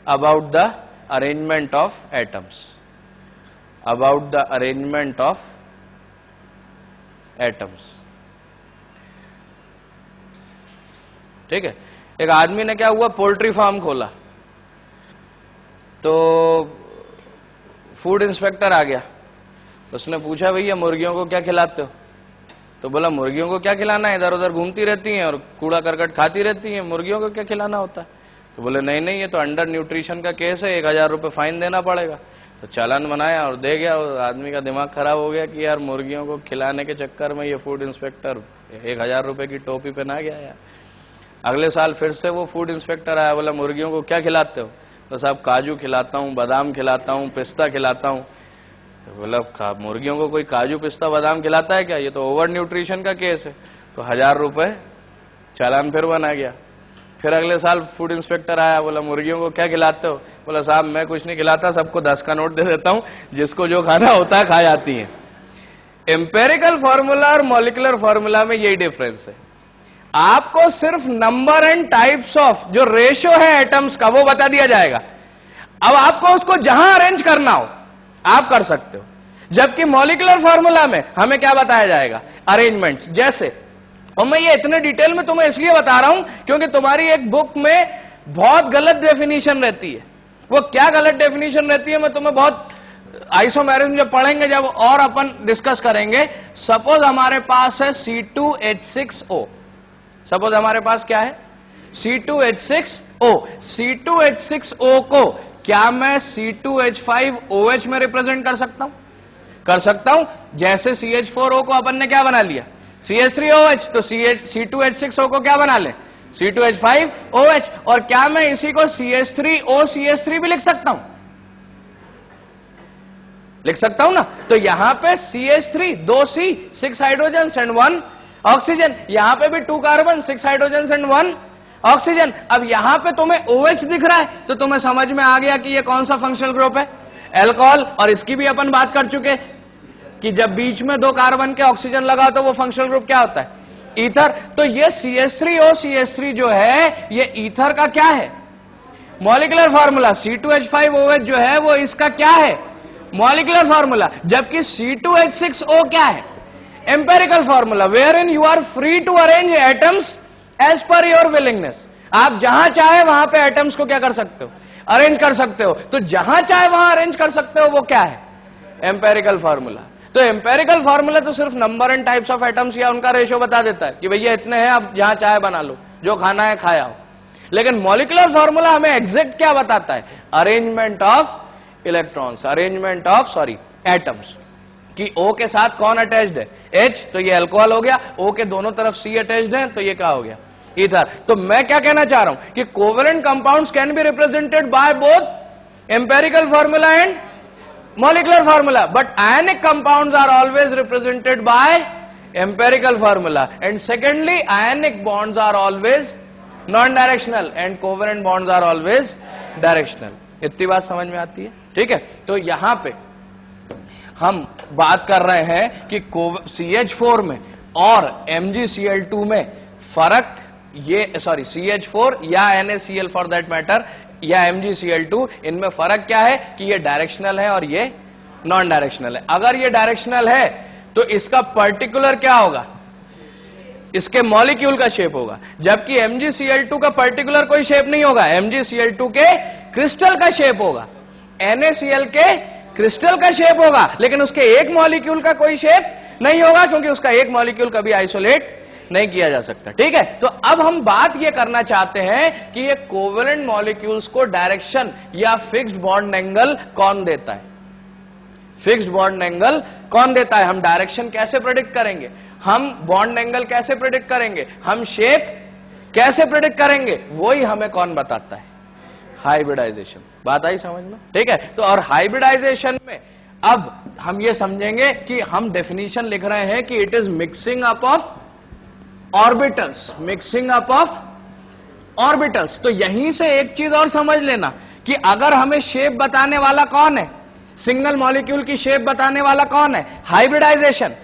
about the arrangement of atoms, about the arrangement of atoms। ठीक है, एक आदमी ने क्या हुआ, पोल्ट्री फार्म खोला, तो फूड इंस्पेक्टर आ गया। उसने पूछा भैया मुर्गियों को क्या खिलाते हो? तो बोला मुर्गियों को क्या खिलाना है, इधर उधर घूमती रहती हैं और कूड़ा करकट खाती रहती हैं, मुर्गियों को क्या खिलाना होता है? तो बोले नहीं ये तो अंडर न्यूट्रिशन का केस है, 1000 रुपये फाइन देना पड़ेगा। तो चालान बनाया और दे गया। और आदमी का दिमाग खराब हो गया कि यार मुर्गियों को खिलाने के चक्कर में ये फूड इंस्पेक्टर 1000 रुपये की टोपी पहना गया यार। अगले साल फिर से वो फूड इंस्पेक्टर आया, बोला मुर्गियों को क्या खिलाते हो? तो साहब काजू खिलाता हूँ, बादाम खिलाता हूँ, पिस्ता खिलाता हूँ। तो बोला मुर्गियों को कोई काजू पिस्ता बादाम खिलाता है क्या? ये तो ओवर न्यूट्रिशन का केस है। तो 1000 रुपये चालान फिर बना गया। फिर अगले साल फूड इंस्पेक्टर आया, बोला मुर्गियों को क्या खिलाते हो? बोला साहब मैं कुछ नहीं खिलाता, सबको 10 का नोट दे देता हूं, जिसको जो खाना होता है खा जाती है। एम्पेरिकल फार्मूला और मॉलिक्यूलर फार्मूला में यही डिफरेंस है। आपको सिर्फ नंबर एंड टाइप्स ऑफ जो रेशियो है एटम्स का वो बता दिया जाएगा। अब आपको उसको जहां अरेंज करना हो आप कर सकते हो। जबकि मॉलिक्यूलर फॉर्मूला में हमें क्या बताया जाएगा, अरेंजमेंट्स जैसे। और मैं ये इतने डिटेल में तुम्हें इसलिए बता रहा हूं क्योंकि तुम्हारी एक बुक में बहुत गलत डेफिनेशन रहती है। वो क्या गलत डेफिनेशन रहती है मैं तुम्हें बहुत आइसोमेरिज्म जब पढ़ेंगे जब और अपन डिस्कस करेंगे। सपोज हमारे पास है C2H6O, सपोज हमारे पास क्या है C2H6O। C2H6O को क्या मैं C2H5OH में रिप्रेजेंट कर सकता हूं? कर सकता हूं। जैसे CH4O को अपन ने क्या बना लिया CH3OH, तो C2H6O को क्या बना ले C2H5OH। और क्या मैं इसी को CH3OCH3 भी लिख सकता हूं? लिख सकता हूं ना। तो यहां पे CH3 2C 6 hydrogen and 1 oxygen, यहां पे भी 2 कार्बन 6 हाइड्रोजन एंड 1 ऑक्सीजन। अब यहां पे तुम्हें OH दिख रहा है तो तुम्हें समझ में आ गया कि ये कौन सा फंक्शनल ग्रुप है, अल्कोहल। और इसकी भी अपन बात कर चुके कि जब बीच में 2 कार्बन के ऑक्सीजन लगा तो वो फंक्शनल ग्रुप क्या होता है, ईथर। तो ये CH3OCH3 जो है ये ईथर का क्या है, मॉलिक्यूलर फार्मूला। C2H5OH जो है वो इसका क्या है, मॉलिक्यूलर फार्मूला। जबकि C2H6O क्या है, empirical formula, where in you are free to arrange atoms as per your willingness. आप जहां चाहे वहां पे एटम्स को क्या कर सकते हो, अरेंज कर सकते हो। तो जहां चाहे वहां अरेंज कर सकते हो वो क्या है, एम्पेरिकल फार्मूला। तो एम्पेरिकल फार्मूला तो सिर्फ number and types of atoms या उनका रेशियो बता देता है कि भैया इतने हैं, आप जहां चाहे बना लो, जो खाना है खाया हो। लेकिन मॉलिक्यूलर फार्मूला हमें एग्जैक्ट क्या बताता है, arrangement of electrons, arrangement of atoms. कि O के साथ कौन अटैच्ड है, H, तो ये अल्कोहल हो गया। O के दोनों तरफ C अटैच्ड है तो ये क्या हो गया, ईथर। तो मैं क्या कहना चाह रहा हूं कि covalent compounds can be represented by both empirical formula and molecular formula, but ionic compounds are always represented by empirical formula. And secondly, ionic bonds are always non-directional and covalent bonds are always directional. इतनी बात समझ में आती है, ठीक है। तो यहां पे हम बात कर रहे हैं कि CH4 में और MgCl2 में फर्क, ये CH4 या NaCl फॉर दैट मैटर या MgCl2, इनमें फर्क क्या है कि ये डायरेक्शनल है और ये नॉन डायरेक्शनल है। अगर ये डायरेक्शनल है तो इसका पर्टिकुलर क्या होगा, इसके मॉलिक्यूल का शेप होगा। जबकि MgCl2 का पर्टिकुलर कोई शेप नहीं होगा, MgCl2 के क्रिस्टल का शेप होगा, NaCl के क्रिस्टल का शेप होगा, लेकिन उसके एक मॉलिक्यूल का कोई शेप नहीं होगा क्योंकि उसका एक मॉलिक्यूल कभी आइसोलेट नहीं किया जा सकता, ठीक है। तो अब हम बात ये करना चाहते हैं कि ये कोवेलेंट मॉलिक्यूल्स को डायरेक्शन या फिक्स्ड बॉन्ड एंगल कौन देता है, फिक्स्ड बॉन्ड एंगल कौन देता है। हम डायरेक्शन कैसे प्रेडिक्ट करेंगे, हम बॉन्ड एंगल कैसे प्रेडिक्ट करेंगे, हम शेप कैसे प्रेडिक्ट करेंगे, वही हमें कौन बताता है, हाइब्रिडाइजेशन। बात आई समझ में, ठीक है। तो और हाइब्रिडाइजेशन में अब हम ये समझेंगे कि हम डेफिनेशन लिख रहे हैं कि it is mixing up of orbitals, mixing up of orbitals. तो यहीं से एक चीज और समझ लेना कि अगर हमें शेप बताने वाला कौन है, सिंगल मॉलिक्यूल की शेप बताने वाला कौन है, हाइब्रिडाइजेशन,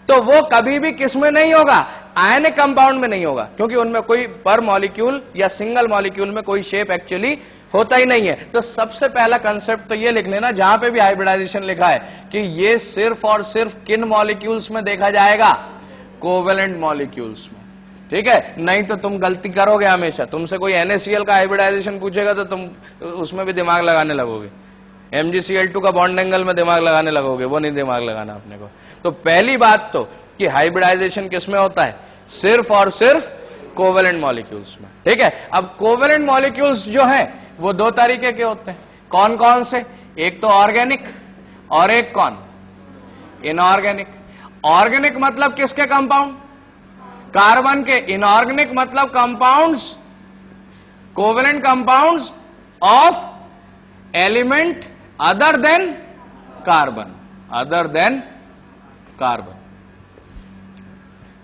तो वो कभी भी किस में नहीं होगा, आयनिक कंपाउंड में नहीं होगा, क्योंकि उनमें कोई पर मॉलिक्यूल या सिंगल मॉलिक्यूल में कोई शेप एक्चुअली होता ही नहीं है। तो सबसे पहला कंसेप्ट तो ये लिख लेना जहां पे भी हाइब्रिडाइजेशन लिखा है कि ये सिर्फ और सिर्फ किन मॉलिक्यूल्स में देखा जाएगा, कोवेलेंट मॉलिक्यूल्स में, ठीक है। नहीं तो तुम गलती करोगे हमेशा, तुमसे कोई NaCl का हाइब्रिडाइजेशन पूछेगा तो तुम उसमें भी दिमाग लगाने लगोगे, MgCl2 का बॉन्ड एंगल में दिमाग लगाने लगोगे, वो नहीं दिमाग लगाना अपने को। तो पहली बात तो कि हाइब्रिडाइजेशन किसमें होता है, सिर्फ और सिर्फ कोवेलेंट मॉलिक्यूल्स में, ठीक है। अब कोवेलेंट मॉलिक्यूल्स जो हैं वो दो तरीके के होते हैं, कौन कौन से, एक तो ऑर्गेनिक और एक कौन, इनऑर्गेनिक। ऑर्गेनिक मतलब किसके कंपाउंड, कार्बन के। इनऑर्गेनिक मतलब compounds, covalent compounds of element other than carbon, other than carbon,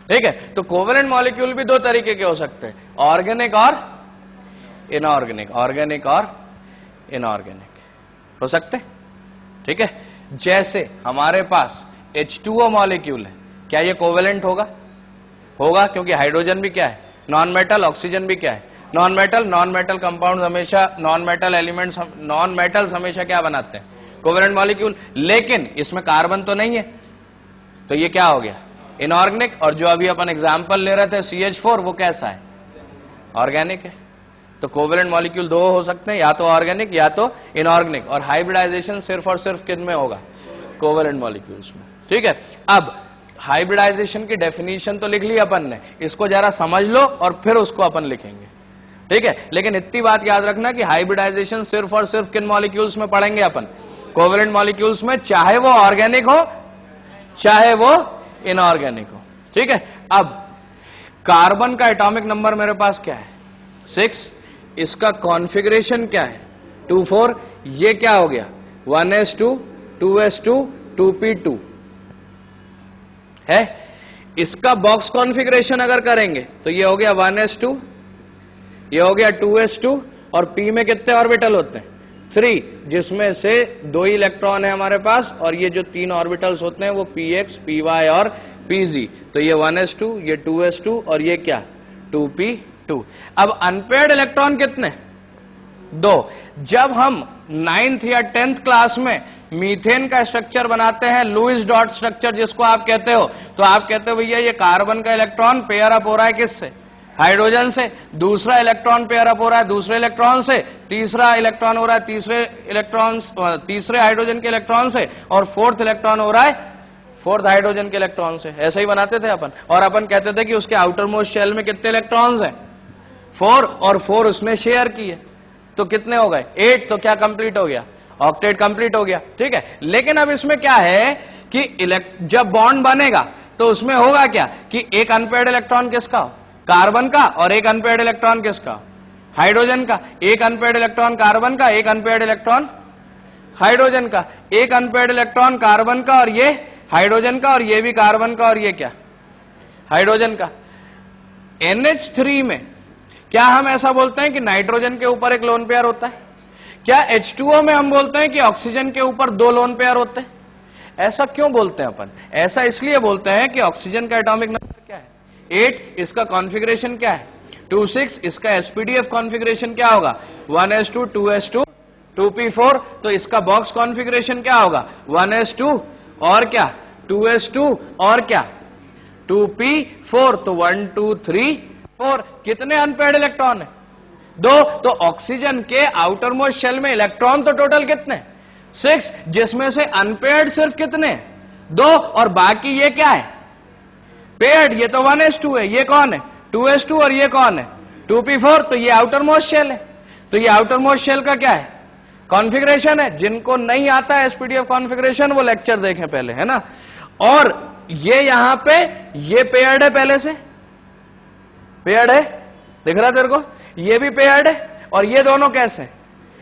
ठीक है। तो कोवेलेंट मॉलिक्यूल भी दो तरीके के हो सकते हैं, ऑर्गेनिक और इनऑर्गेनिक, ऑर्गेनिक और इनऑर्गेनिक हो सकते, ठीक है। जैसे हमारे पास H2O मॉलिक्यूल है, क्या ये कोवेलेंट होगा, होगा, क्योंकि हाइड्रोजन भी क्या है, नॉन मेटल, ऑक्सीजन भी क्या है, non metal. Non metal compound हमेशा, non metal elements, non metals हमेशा क्या बनाते हैं, कोवेलेंट मॉलिक्यूल, लेकिन इसमें कार्बन तो नहीं है, तो ये क्या हो गया, इनऑर्गेनिक। और जो अभी अपन एग्जांपल ले रहे थे CH4, वो कैसा है, ऑर्गेनिक है। तो कोवेलेंट मॉलिक्यूल दो हो सकते हैं, या तो ऑर्गेनिक या तो इनऑर्गेनिक, और हाइब्रिडाइजेशन सिर्फ और सिर्फ किन में होगा, कोवेलेंट मॉलिक्यूल्स में। ठीक है, अब हाइब्रिडाइजेशन की डेफिनेशन तो लिख ली अपन ने, इसको जरा समझ लो और फिर उसको अपन लिखेंगे। ठीक है, लेकिन इतनी बात याद रखना कि हाइब्रिडाइजेशन सिर्फ और सिर्फ किन मॉलिक्यूल्स में पढ़ेंगे अपन, कोवेलेंट मॉलिक्यूल्स में, चाहे वो ऑर्गेनिक हो चाहे वो इनऑर्गेनिक हो। ठीक है, अब कार्बन का एटॉमिक नंबर मेरे पास क्या है, 6, इसका कॉन्फ़िगरेशन क्या है, 2,4, ये क्या हो गया, 1s2 2s2 2p2 है। इसका बॉक्स कॉन्फ़िगरेशन अगर करेंगे तो ये हो गया 1s2, ये हो गया 2s2, और p में कितने ऑर्बिटल होते हैं, 3, जिसमें से 2 ही इलेक्ट्रॉन है हमारे पास, और ये जो 3 ऑर्बिटल्स होते हैं वो px py और pz। तो ये 1s2, ये 2s2 और ये क्या, 2p2। अब अनपेयर्ड इलेक्ट्रॉन कितने, 2। जब हम 9th या 10th क्लास में मीथेन का स्ट्रक्चर बनाते हैं, लुईस डॉट स्ट्रक्चर जिसको आप कहते हो, तो आप कहते हो भैया ये कार्बन का इलेक्ट्रॉन पेयर अप हो रहा है किससे, हाइड्रोजन से, दूसरा इलेक्ट्रॉन पेयर अप हो रहा है दूसरे इलेक्ट्रॉन से, तीसरा इलेक्ट्रॉन हो रहा है तीसरे हाइड्रोजन के इलेक्ट्रॉन से, और फोर्थ इलेक्ट्रॉन हो रहा है फोर्थ हाइड्रोजन के इलेक्ट्रॉन से। ऐसे ही बनाते थे अपन, और अपन कहते थे कि उसके आउटर मोस्ट शेल में कितने इलेक्ट्रॉन्स हैं, 4, और 4 उसने शेयर किए, तो कितने हो गए, 8। तो क्या कंप्लीट हो गया, ऑक्टेट कंप्लीट हो गया। ठीक है, लेकिन अब इसमें क्या है कि जब बॉन्ड बनेगा तो उसमें होगा क्या कि एक अनपेयर्ड इलेक्ट्रॉन किसका हो, कार्बन का, और एक अनपेयर्ड इलेक्ट्रॉन किसका, हाइड्रोजन का। एक अनपेयर्ड इलेक्ट्रॉन कार्बन का, एक अनपेयर्ड इलेक्ट्रॉन हाइड्रोजन का, एक अनपेयर्ड इलेक्ट्रॉन कार्बन का और ये हाइड्रोजन का, और ये भी कार्बन का और ये क्या, हाइड्रोजन का। NH3 में क्या हम ऐसा बोलते हैं कि नाइट्रोजन के ऊपर एक लोन पेयर होता है, क्या H2O में हम बोलते हैं कि ऑक्सीजन के ऊपर 2 लोन पेयर होते हैं? ऐसा क्यों बोलते हैं अपन, ऐसा इसलिए बोलते हैं कि ऑक्सीजन का एटॉमिक नंबर क्या है, 8, इसका कॉन्फ़िगरेशन क्या है, 2,6, इसका SPDF कॉन्फ़िगरेशन क्या होगा, 1s2 2s2 2p4, तो इसका बॉक्स कॉन्फ़िगरेशन क्या होगा, 1s2 और क्या, 2s2 और क्या, 2p4। तो 1 2 3 4, कितने अनपेयर्ड इलेक्ट्रॉन है, 2। तो ऑक्सीजन के आउटर मोस्ट शेल में इलेक्ट्रॉन तो टोटल कितने, 6, जिसमें से अनपेयर्ड सिर्फ कितने, 2, और बाकी ये क्या है, पेयर्ड। ये तो 1s2 है, ये कौन है, 2s2, और ये कौन है, 2p4। तो ये आउटर मोस्ट शेल है, तो ये आउटर मोस्ट शेल का क्या है, कॉन्फ़िगरेशन है। जिनको नहीं आता है SPDF कॉन्फ़िगरेशन वो लेक्चर देखें पहले, है ना। और ये यहां पे ये पेयर्ड है, पहले से पेयर्ड है, दिख रहा है तेरे को, ये भी पेयर्ड है, और ये दोनों कैसे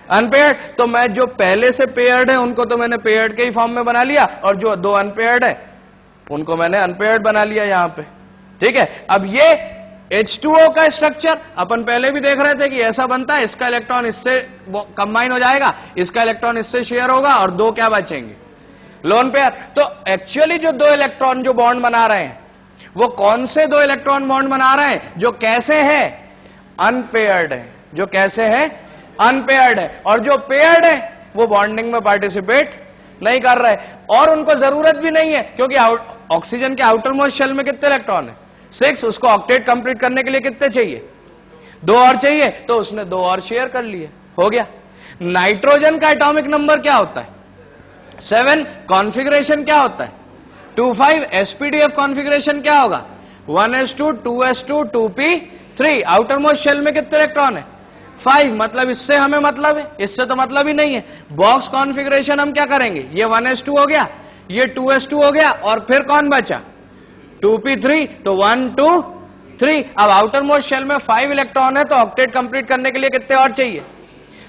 अनपेयर्ड। तो मैं जो पहले से पेयर्ड है उनको तो मैंने पेयर्ड के ही फॉर्म में बना लिया, और जो 2 अनपेयर्ड है उनको मैंने अनपेयर्ड बना लिया यहां पे। ठीक है, अब ये H2O का स्ट्रक्चर अपन पहले भी देख रहे थे कि ऐसा बनता है, इसका इलेक्ट्रॉन इससे कंबाइन हो जाएगा, इसका इलेक्ट्रॉन इससे शेयर होगा, और 2 क्या बचेंगे, लोन पेयर। तो एक्चुअली जो 2 इलेक्ट्रॉन जो बॉन्ड बना रहे हैं वो कौन से 2 इलेक्ट्रॉन बॉन्ड बना रहे हैं, जो कैसे है, अनपेयर्ड है, जो कैसे है, अनपेयर्ड है। और जो पेयर्ड है वो बॉन्डिंग में पार्टिसिपेट नहीं कर रहे, और उनको जरूरत भी नहीं है, क्योंकि ऑक्सीजन के आउटर मोस्ट शेल में कितने इलेक्ट्रॉन है, 6, उसको ऑक्टेट कंप्लीट करने के लिए कितने चाहिए, 2 और चाहिए, तो उसने 2 और शेयर कर लिए, हो गया। नाइट्रोजन का एटॉमिक नंबर क्या होता है, 7, कॉन्फ़िगरेशन क्या होता है, 2,5, SPDF कॉन्फ़िगरेशन क्या होगा, 1s2 2s2 2p3, outer most shell में कितने इलेक्ट्रॉन है, 5। मतलब इससे हमें मतलब है, इससे तो मतलब ही नहीं है। बॉक्स कॉन्फ़िगरेशन हम क्या करेंगे, ये 1s2 हो गया, ये 2s2 हो गया, और फिर कौन बचा, 2p3। तो 1 2 3। अब आउटर मोस्ट शेल में 5 इलेक्ट्रॉन है, तो ऑक्टेट कंप्लीट करने के लिए कितने और चाहिए,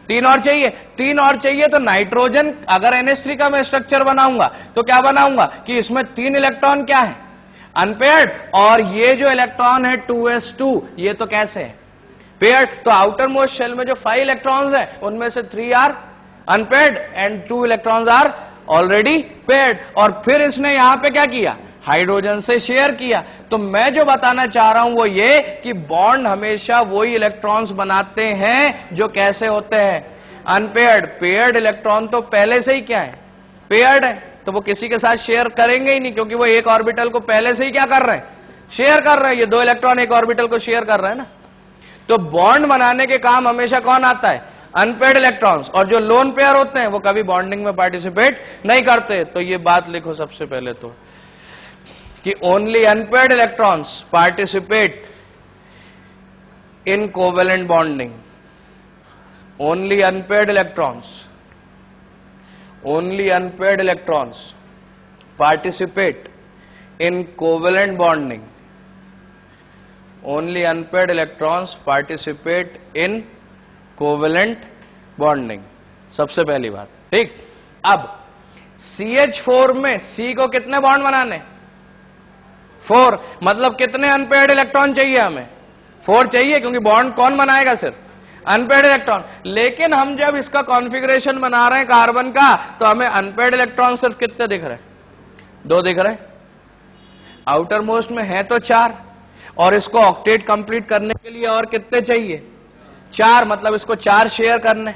3 और चाहिए, 3 और चाहिए। तो नाइट्रोजन अगर NH3 का मैं स्ट्रक्चर बनाऊंगा तो क्या बनाऊंगा कि इसमें 3 इलेक्ट्रॉन क्या है, अनपेयर्ड, और ये जो इलेक्ट्रॉन है 2s2 ये तो कैसे है, पेयर्ड। तो आउटर मोस्ट शेल में जो 5 इलेक्ट्रॉन्स हैं उनमें से 3 are unpaired and 2 electrons are already paired. और फिर इसने यहां पे क्या किया, हाइड्रोजन से शेयर किया। तो मैं जो बताना चाह रहा हूं वो ये कि बॉन्ड हमेशा वही इलेक्ट्रॉन्स बनाते हैं जो कैसे होते हैं, अनपेयर्ड, पेयर्ड इलेक्ट्रॉन तो पहले से ही क्या है, पेयर्ड है, तो वो किसी के साथ शेयर करेंगे ही नहीं, क्योंकि वो एक ऑर्बिटल को पहले से ही क्या कर रहे हैं, शेयर कर रहे हैं। ये दो इलेक्ट्रॉन एक ऑर्बिटल को शेयर कर रहे हैं ना। तो बॉन्ड बनाने के काम हमेशा कौन आता है, अनपेयर्ड इलेक्ट्रॉन्स, और जो लोन पेयर होते हैं वो कभी बॉन्डिंग में पार्टिसिपेट नहीं करते। तो ये बात लिखो सबसे पहले तो, कि only unpaired electrons participate in covalent bonding, only unpaired electrons participate in covalent bonding, only unpaired electrons participate in covalent bonding, सबसे पहली बात, ठीक। अब CH4 में C को कितने बॉन्ड बनाने, 4, मतलब कितने अनपेयर्ड इलेक्ट्रॉन चाहिए हमें, 4 चाहिए, क्योंकि बॉन्ड कौन बनाएगा, सिर्फ अनपेयर्ड इलेक्ट्रॉन। लेकिन हम जब इसका कॉन्फ़िगरेशन बना रहे हैं कार्बन का, तो हमें अनपेयर्ड इलेक्ट्रॉन सिर्फ कितने दिख रहे हैं, 2 दिख रहे हैं। आउटर मोस्ट में है तो 4, और इसको ऑक्टेट कंप्लीट करने के लिए और कितने चाहिए, 4, मतलब इसको 4 शेयर करने,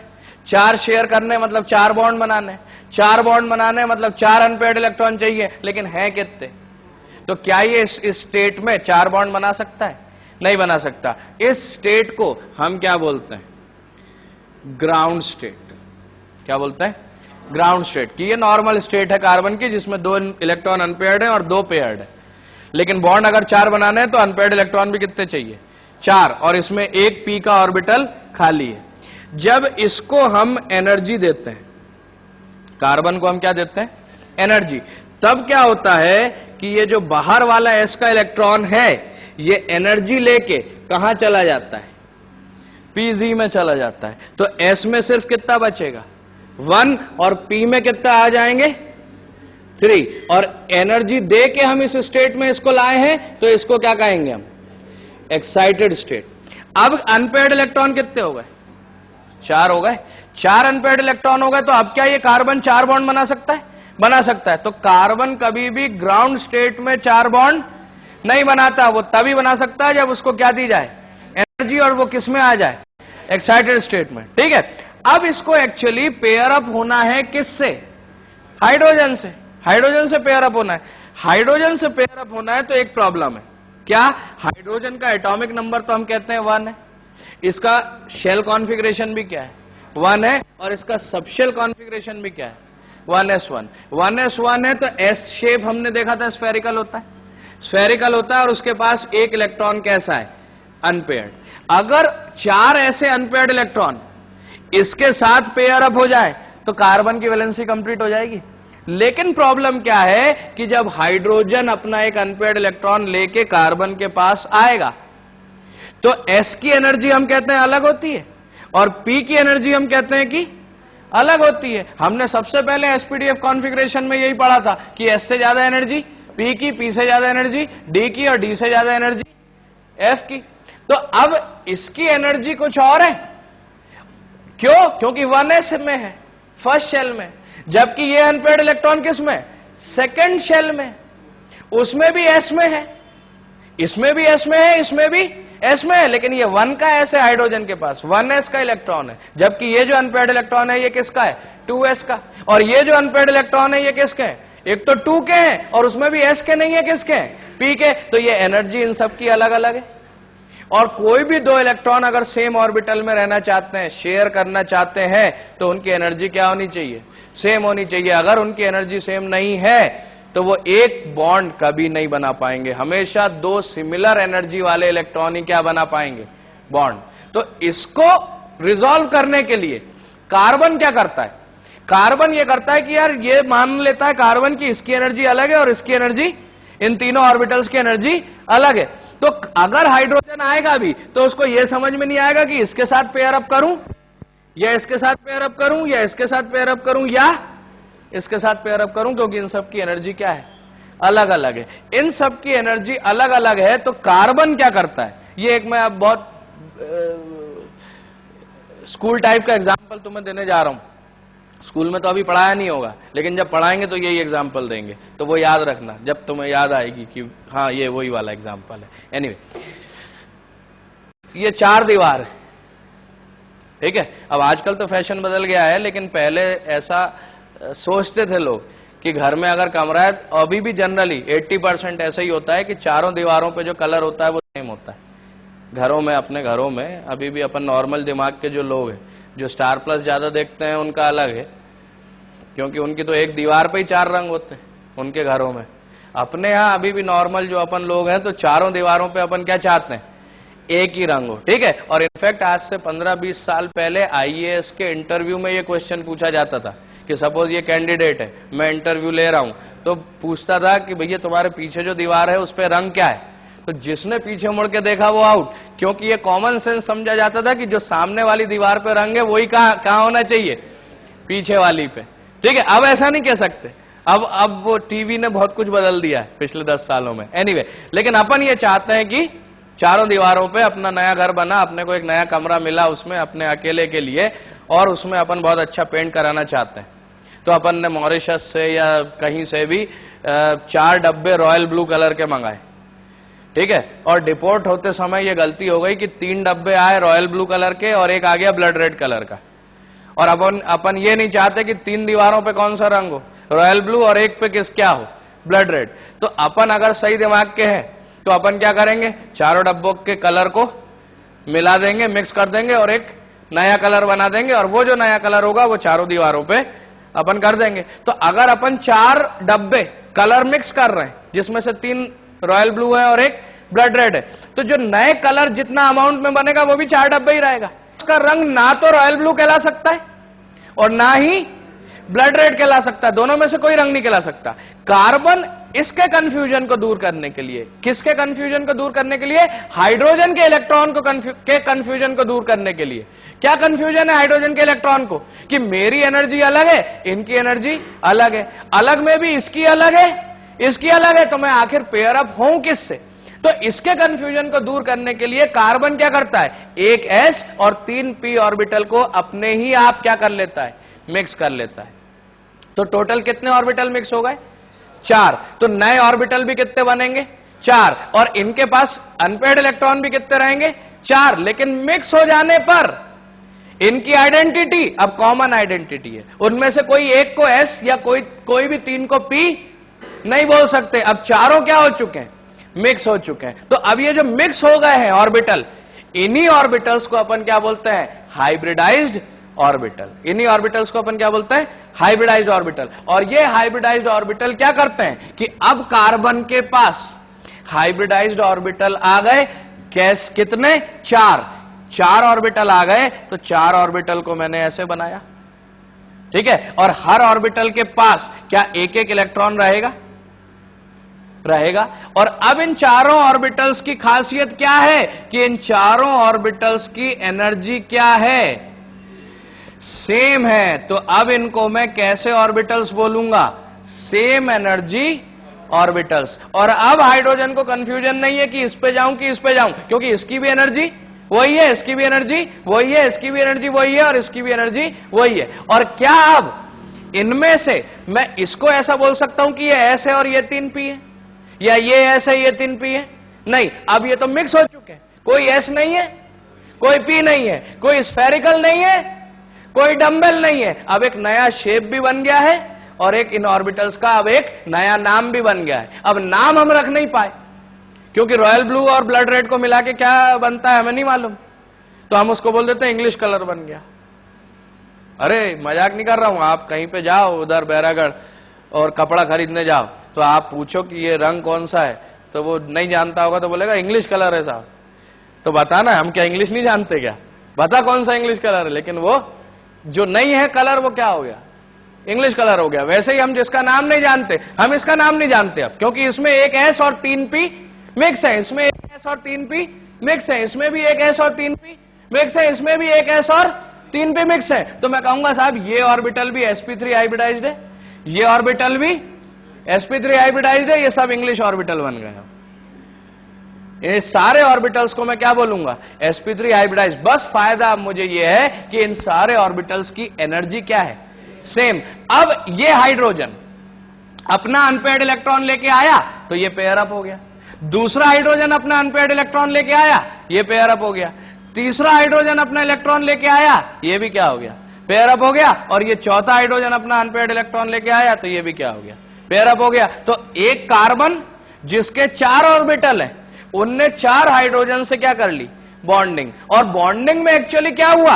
4 शेयर करने मतलब 4 बॉन्ड बनाने, 4 बॉन्ड बनाने मतलब 4 अनपेयर्ड इलेक्ट्रॉन चाहिए, लेकिन है कितने। तो क्या ये इस स्टेट में 4 बॉन्ड बना सकता है, नहीं बना सकता। इस स्टेट को हम क्या बोलते हैं, ग्राउंड स्टेट। क्या बोलते हैं, ग्राउंड स्टेट। कि ये नॉर्मल स्टेट है कार्बन की, जिसमें 2 इलेक्ट्रॉन अनपेयर्ड है और 2 पेयर्ड है, लेकिन बॉन्ड अगर 4 बनाने हैं तो अनपेयर्ड इलेक्ट्रॉन भी कितने चाहिए, 4, और इसमें एक पी का ऑर्बिटल खाली है। जब इसको हम एनर्जी देते हैं, कार्बन को हम क्या देते हैं, एनर्जी, तब क्या होता है कि ये जो बाहर वाला एस का इलेक्ट्रॉन है, ये एनर्जी लेके कहां चला जाता है, पीजी में चला जाता है। तो एस में सिर्फ कितना बचेगा, 1, और पी में कितना आ जाएंगे, 3, और एनर्जी दे के हम इस स्टेट में इसको लाए हैं, तो इसको क्या कहेंगे हम, एक्साइटेड स्टेट। अब अनपेयर्ड इलेक्ट्रॉन कितने हो गए, 4 हो गए, 4 अनपेयर्ड इलेक्ट्रॉन हो गए। तो अब क्या ये कार्बन 4 बॉन्ड बना सकता है, बना सकता है। तो कार्बन कभी भी ग्राउंड स्टेट में 4 बॉन्ड नहीं बनाता, वो तभी बना सकता है जब उसको क्या दी जाए, एनर्जी, और वो किस में आ जाए, एक्साइटेड स्टेट में, ठीक है। अब इसको एक्चुअली पेयर अप होना है किससे, हाइड्रोजन से, हाइड्रोजन से पेयर अप होना है। हाइड्रोजन से पेयर अप होना है तो एक प्रॉब्लम है, क्या, हाइड्रोजन का एटॉमिक नंबर तो हम कहते हैं 1 है, इसका शेल कॉन्फ़िगरेशन भी क्या है, 1 है, और इसका सबशेल कॉन्फ़िगरेशन भी क्या है, 1s1। 1s1 है तो एस शेप हमने देखा था स्फेरिकल होता है, स्फेरिकल होता है, और उसके पास एक इलेक्ट्रॉन कैसा है, अनपेयर्ड। अगर 4 ऐसे अनपेयर्ड इलेक्ट्रॉन इसके साथ पेयर अप हो जाए तो कार्बन की वैलेंसी कंप्लीट हो जाएगी। लेकिन प्रॉब्लम क्या है कि जब हाइड्रोजन अपना एक अनपेयर्ड इलेक्ट्रॉन लेके कार्बन के पास आएगा, तो एस की एनर्जी हम कहते हैं अलग होती है, और पी की एनर्जी हम कहते हैं कि अलग होती है। हमने सबसे पहले एसपीडीएफ कॉन्फ़िगरेशन में यही पढ़ा था कि एस से ज्यादा एनर्जी पी की, पी से ज्यादा एनर्जी डी की, और डी से ज्यादा एनर्जी एफ की। तो अब इसकी एनर्जी कुछ और है, क्यों, क्योंकि 1s में है, फर्स्ट शेल में, जबकि ये अनपेयर्ड इलेक्ट्रॉन किस में, सेकंड शेल में, उसमें भी एस में है, इसमें भी एस में है, इसमें भी एस में है, लेकिन ये 1 का एस है हाइड्रोजन के पास, 1s का इलेक्ट्रॉन है, जबकि ये जो अनपेयर्ड इलेक्ट्रॉन है ये किसका है, 2s का, और ये जो अनपेयर्ड इलेक्ट्रॉन है ये किसके हैं, एक तो 2 के हैं, और उसमें भी s के नहीं है, किसके हैं, p के। तो ये एनर्जी इन सब की अलग अलग है। और कोई भी 2 इलेक्ट्रॉन अगर सेम ऑर्बिटल में रहना चाहते हैं, शेयर करना चाहते हैं, तो उनकी एनर्जी क्या होनी चाहिए, सेम होनी चाहिए। अगर उनकी एनर्जी सेम नहीं है तो वो एक बॉन्ड कभी नहीं बना पाएंगे, हमेशा 2 सिमिलर एनर्जी वाले इलेक्ट्रॉन ही क्या बना पाएंगे, बॉन्ड। तो इसको रिजॉल्व करने के लिए कार्बन क्या करता है, कार्बन ये करता है कि यार ये मान लेता है कार्बन की इसकी एनर्जी अलग है और इसकी एनर्जी, इन तीनों ऑर्बिटल्स की एनर्जी अलग है। तो अगर हाइड्रोजन आएगा भी तो उसको यह समझ में नहीं आएगा कि इसके साथ पेयर अप करूं या इसके साथ पेयर अप करूं या इसके साथ पेयर अप करूं या इसके साथ पेयर अप करूं, क्योंकि इन सब की एनर्जी क्या है, अलग अलग है। इन सब की एनर्जी अलग अलग है। तो कार्बन क्या करता है, ये एक मैं अब बहुत स्कूल टाइप का एग्जाम्पल तुम्हें देने जा रहा हूं। स्कूल में तो अभी पढ़ाया नहीं होगा, लेकिन जब पढ़ाएंगे तो यही एग्जाम्पल देंगे, तो वो याद रखना जब तुम्हें याद आएगी कि हाँ ये वही वाला एग्जाम्पल है। एनीवे, ये 4 दीवार है, ठीक है। अब आजकल तो फैशन बदल गया है, लेकिन पहले ऐसा सोचते थे लोग कि घर में अगर कमरा है, अभी भी जनरली 80% ऐसा ही होता है कि चारों दीवारों पे जो कलर होता है वो सेम होता है। घरों में, अपने घरों में अभी भी अपन नॉर्मल दिमाग के जो लोग हैं, जो स्टार प्लस ज्यादा देखते हैं, उनका अलग है, क्योंकि उनकी तो एक दीवार पे ही 4 रंग होते हैं उनके घरों में। अपने यहाँ अभी भी नॉर्मल जो अपन लोग हैं, तो चारों दीवारों पे अपन क्या चाहते हैं, एक ही रंग हो, ठीक है। और इनफैक्ट आज से 15-20 साल पहले आईएएस के इंटरव्यू में ये क्वेश्चन पूछा जाता था कि सपोज ये कैंडिडेट है, मैं इंटरव्यू ले रहा हूं, तो पूछता था कि भैया तुम्हारे पीछे जो दीवार है उस पर रंग क्या है, तो जिसने पीछे मुड़ के देखा वो आउट, क्योंकि ये कॉमन सेंस समझा जाता था कि जो सामने वाली दीवार पे रंग है वही कहां होना चाहिए, पीछे वाली पे, ठीक है। अब ऐसा नहीं कह सकते, अब वो टीवी ने बहुत कुछ बदल दिया है पिछले 10 सालों में। एनीवे, लेकिन अपन ये चाहते हैं कि चारों दीवारों पे अपना नया घर बना, अपने को एक नया कमरा मिला उसमें अपने अकेले के लिए, और उसमें अपन बहुत अच्छा पेंट कराना चाहते हैं। तो अपन ने मॉरिशस से या कहीं से भी 4 डब्बे रॉयल ब्लू कलर के मंगाए, ठीक है। और डिपोर्ट होते समय ये गलती हो गई कि 3 डब्बे आए रॉयल ब्लू कलर के और एक आ गया ब्लड रेड कलर का। और अपन ये नहीं चाहते कि 3 दीवारों पे कौन सा रंग हो, रॉयल ब्लू, और एक पे क्या हो, ब्लड रेड। तो अपन अगर सही दिमाग के हैं तो अपन क्या करेंगे, चारों डब्बों के कलर को मिला देंगे, मिक्स कर देंगे और एक नया कलर बना देंगे, और वो जो नया कलर होगा वो चारों दीवारों पे अपन कर देंगे। तो अगर अपन 4 डब्बे कलर मिक्स कर रहे हैं, जिसमें से 3 रॉयल ब्लू है और एक ब्लड रेड है, तो जो नए कलर जितना अमाउंट में बनेगा वो भी 4 डब्बे ही रहेगा। उसका रंग ना तो रॉयल ब्लू कहला सकता है और ना ही ब्लड रेड कहला सकता है, दोनों में से कोई रंग नहीं कहला सकता। कार्बन इसके कंफ्यूजन को दूर करने के लिए, किसके कंफ्यूजन को दूर करने के लिए, हाइड्रोजन के इलेक्ट्रॉन को कंफ्यूजन को दूर करने के लिए। क्या कंफ्यूजन है हाइड्रोजन के इलेक्ट्रॉन को, कि मेरी एनर्जी अलग है, इनकी एनर्जी अलग है, अलग में भी इसकी अलग है, इसकी अलग है, तो मैं आखिर पेयर अप हूं किससे। तो इसके कंफ्यूजन को दूर करने के लिए कार्बन क्या करता है, एक s और 3 p ऑर्बिटल को अपने ही आप क्या कर लेता है, मिक्स कर लेता है। तो टोटल कितने ऑर्बिटल मिक्स हो गए, 4। तो नए ऑर्बिटल भी कितने बनेंगे, 4, और इनके पास अनपेयर्ड इलेक्ट्रॉन भी कितने रहेंगे, 4। लेकिन मिक्स हो जाने पर इनकी आइडेंटिटी अब कॉमन आइडेंटिटी है, उनमें से कोई एक को s या कोई भी 3 को p नहीं बोल सकते। अब चारों क्या हो चुके हैं, मिक्स हो चुके हैं। तो अब ये जो मिक्स हो गए हैं ऑर्बिटल, इन्हीं ऑर्बिटल्स को अपन क्या बोलते हैं, हाइब्रिडाइज्ड ऑर्बिटल। इन्हीं ऑर्बिटल्स को अपन क्या बोलते हैं, हाइब्रिडाइज्ड ऑर्बिटल। और ये हाइब्रिडाइज्ड ऑर्बिटल क्या करते हैं कि अब कार्बन के पास हाइब्रिडाइज्ड ऑर्बिटल आ गए, कैस कितने, 4 ऑर्बिटल आ गए। तो 4 ऑर्बिटल को मैंने ऐसे बनाया, ठीक है। और हर ऑर्बिटल के पास क्या एक एक इलेक्ट्रॉन रहेगा, और अब इन चारों ऑर्बिटल्स की खासियत क्या है कि इन चारों ऑर्बिटल्स की एनर्जी क्या है, सेम है। तो अब इनको मैं कैसे ऑर्बिटल्स बोलूंगा, सेम एनर्जी ऑर्बिटल्स। और अब हाइड्रोजन को कंफ्यूजन नहीं है कि इस पे जाऊं कि इस पे जाऊं, क्योंकि इसकी भी एनर्जी वही है, इसकी भी एनर्जी वही है, इसकी भी एनर्जी वही है और इसकी भी एनर्जी वही है। और क्या अब इनमें से मैं इसको ऐसा बोल सकता हूं कि ये एस है और ये 3p है, या ये एस है ये 3p है, नहीं। अब ये तो मिक्स हो चुके हैं, कोई एस नहीं है, कोई p नहीं है, कोई स्फेरिकल नहीं है, कोई डम्बल नहीं है। अब एक नया शेप भी बन गया है और एक इन ऑर्बिटल्स का अब एक नया नाम भी बन गया है। अब नाम हम रख नहीं पाए क्योंकि रॉयल ब्लू और ब्लड रेड को मिला के क्या बनता है हमें नहीं मालूम, तो हम उसको बोल देते हैं इंग्लिश कलर बन गया। अरे मजाक नहीं कर रहा हूं, आप कहीं पे जाओ उधर बैरागढ़ और कपड़ा खरीदने जाओ, तो आप पूछो कि ये रंग कौन सा है, तो वो नहीं जानता होगा तो बोलेगा इंग्लिश कलर है साहब। तो बताना, हम क्या इंग्लिश नहीं जानते क्या, बता कौन सा इंग्लिश कलर है। लेकिन वो जो नहीं है कलर वो क्या हो गया, इंग्लिश कलर हो गया। वैसे ही हम जिसका नाम नहीं जानते, हम इसका नाम नहीं जानते अब, क्योंकि इसमें एक एस और 3p मिक्स है, इसमें एक एस और 3p मिक्स है, इसमें भी एक एस और 3p मिक्स है, इसमें भी एक एस और 3p मिक्स है। तो मैं कहूंगा साहब ये ऑर्बिटल भी sp3 हाइब्रिडाइज्ड है, ये ऑर्बिटल भी sp3 हाइब्रिडाइज्ड है, ये सब इंग्लिश ऑर्बिटल बन गए हैं। ये सारे ऑर्बिटल्स को मैं क्या बोलूंगा, sp3 हाइब्रिडाइज्ड। बस फायदा अब मुझे ये है कि इन सारे ऑर्बिटल्स की एनर्जी क्या है, सेम। अब ये हाइड्रोजन अपना अनपेयर्ड इलेक्ट्रॉन लेके आया तो ये पेयर अप हो गया, दूसरा हाइड्रोजन अपना अनपेयर्ड इलेक्ट्रॉन लेके आया, ये पेयर अप हो गया, तीसरा हाइड्रोजन अपना इलेक्ट्रॉन लेके आया, ये भी क्या हो गया, पेयर अप हो गया। और ये चौथा हाइड्रोजन अपना अनपेयर्ड इलेक्ट्रॉन लेके आया, तो ये भी क्या हो गया, पेयर अप हो गया। तो एक कार्बन जिसके 4 ऑर्बिटल है, उनने 4 हाइड्रोजन से क्या कर ली, बॉन्डिंग। और बॉन्डिंग में एक्चुअली क्या हुआ,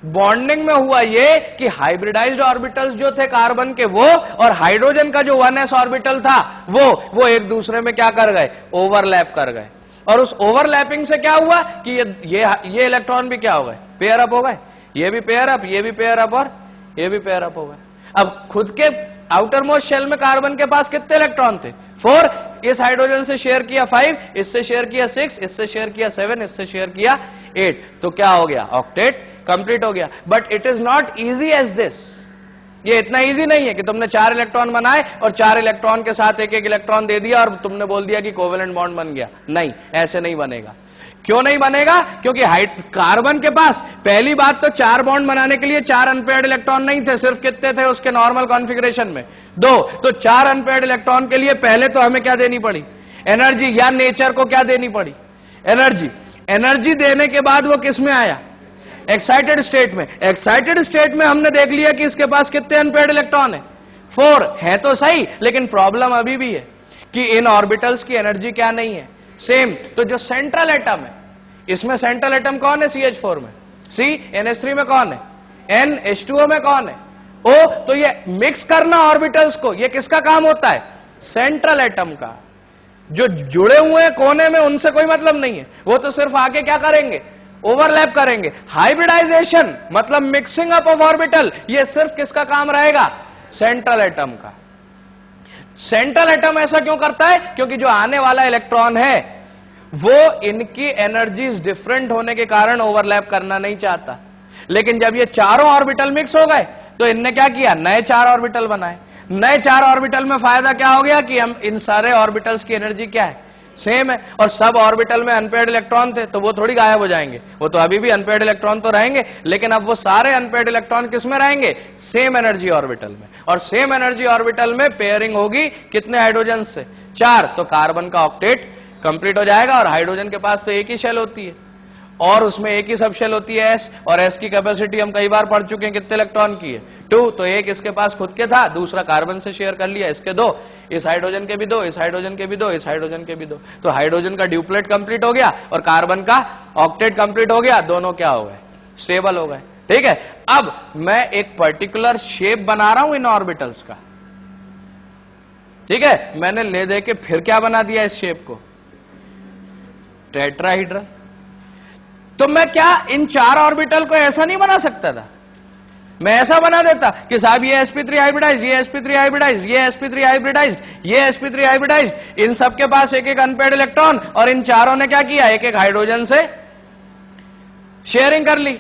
बॉन्डिंग में हुआ ये कि हाइब्रिडाइज्ड ऑर्बिटल्स जो थे कार्बन के वो, और हाइड्रोजन का जो 1s ऑर्बिटल था वो एक दूसरे में क्या कर गए, ओवरलैप कर गए। और उस ओवरलैपिंग से क्या हुआ कि ये इलेक्ट्रॉन भी क्या हो गए, पेयर अप हो गए, ये भी पेयर अप, ये भी पेयर अप, और ये भी पेयर अप हो गए। अब खुद के आउटर मोस्ट शेल में कार्बन के पास कितने इलेक्ट्रॉन थे, 4। इस हाइड्रोजन से शेयर किया 5, इससे शेयर किया 6, इससे शेयर किया 7, इससे शेयर किया 8, तो क्या हो गया, ऑक्टेट कंप्लीट हो गया। But it is not easy as this, ये इतना इजी नहीं है कि तुमने 4 इलेक्ट्रॉन बनाए और 4 इलेक्ट्रॉन के साथ एक एक इलेक्ट्रॉन दे दिया और तुमने बोल दिया कि कोवेलेंट बॉन्ड बन गया। नहीं, ऐसे नहीं बनेगा। क्यों नहीं बनेगा, क्योंकि कार्बन के पास पहली बात तो 4 बॉन्ड बनाने के लिए 4 अनपेयर्ड इलेक्ट्रॉन नहीं थे, सिर्फ कितने थे उसके नॉर्मल कॉन्फ़िगरेशन में, 2। तो 4 अनपेयर्ड इलेक्ट्रॉन के लिए पहले तो हमें क्या देनी पड़ी, एनर्जी, या नेचर को क्या देनी पड़ी, एनर्जी। एनर्जी देने के बाद वो किस में आया, एक्साइटेड स्टेट में। एक्साइटेड स्टेट में हमने देख लिया कि इसके पास कितने अनपेयर्ड इलेक्ट्रॉन है, 4 है तो सही, लेकिन प्रॉब्लम अभी भी है कि इन ऑर्बिटल्स की एनर्जी क्या नहीं है, सेम। तो जो सेंट्रल एटम है, इसमें सेंट्रल एटम कौन है, CH4 में, C NH3 में कौन है, N H2O में कौन है, O। तो ये मिक्स करना ऑर्बिटल्स को, ये किसका काम होता है, सेंट्रल एटम का। जो जुड़े हुए हैं कोने में उनसे कोई मतलब नहीं है, वो तो सिर्फ आके क्या करेंगे, ओवरलैप करेंगे। हाइब्रिडाइजेशन मतलब मिक्सिंग अप ऑफ ऑर्बिटल, ये सिर्फ किसका काम रहेगा, सेंट्रल एटम का। सेंट्रल एटम ऐसा क्यों करता है, क्योंकि जो आने वाला इलेक्ट्रॉन है वो इनकी एनर्जीज डिफरेंट होने के कारण ओवरलैप करना नहीं चाहता। लेकिन जब ये चारों ऑर्बिटल मिक्स हो गए तो इनने क्या किया, नए 4 ऑर्बिटल बनाए। नए 4 ऑर्बिटल में फायदा क्या हो गया कि हम इन सारे ऑर्बिटल्स की एनर्जी क्या है, सेम है। और सब ऑर्बिटल में अनपेयर्ड इलेक्ट्रॉन थे तो वो थोड़ी गायब हो जाएंगे, वो तो अभी भी अनपेयर्ड इलेक्ट्रॉन तो रहेंगे, लेकिन अब वो सारे अनपेयर्ड इलेक्ट्रॉन किस में रहेंगे, सेम एनर्जी ऑर्बिटल में। और सेम एनर्जी ऑर्बिटल में पेयरिंग होगी कितने हाइड्रोजन से, 4। तो कार्बन का ऑक्टेट कंप्लीट हो जाएगा। और हाइड्रोजन के पास तो एक ही शेल होती है और उसमें एक ही सब शेल होती है S, और S की कैपेसिटी हम कई बार पढ़ चुके हैं कितने इलेक्ट्रॉन की है, 2। तो एक इसके पास खुद के था, दूसरा कार्बन से शेयर कर लिया, इसके 2, इस हाइड्रोजन के भी 2, इस हाइड्रोजन के भी 2, इस हाइड्रोजन के भी 2। तो हाइड्रोजन का ड्यूप्लेट कंप्लीट हो गया और कार्बन का ऑक्टेट कंप्लीट हो गया, दोनों क्या हो गए, स्टेबल हो गए। ठीक है, अब मैं एक पर्टिकुलर शेप बना रहा हूं इन ऑर्बिटल्स का। ठीक है, मैंने ले दे के फिर क्या बना दिया इस शेप को, टेट्राहीड्रल। तो मैं क्या इन 4 ऑर्बिटल को ऐसा नहीं बना सकता था, मैं ऐसा बना देता कि साहब ये sp3 हाइब्रिडाइज, ये sp3 हाइब्रिडाइज, ये sp3 हाइब्रिडाइज, ये sp3 हाइब्रिडाइज, इन सबके पास एक एक अनपेयर्ड इलेक्ट्रॉन, और इन चारों ने क्या किया, एक एक हाइड्रोजन से शेयरिंग कर ली।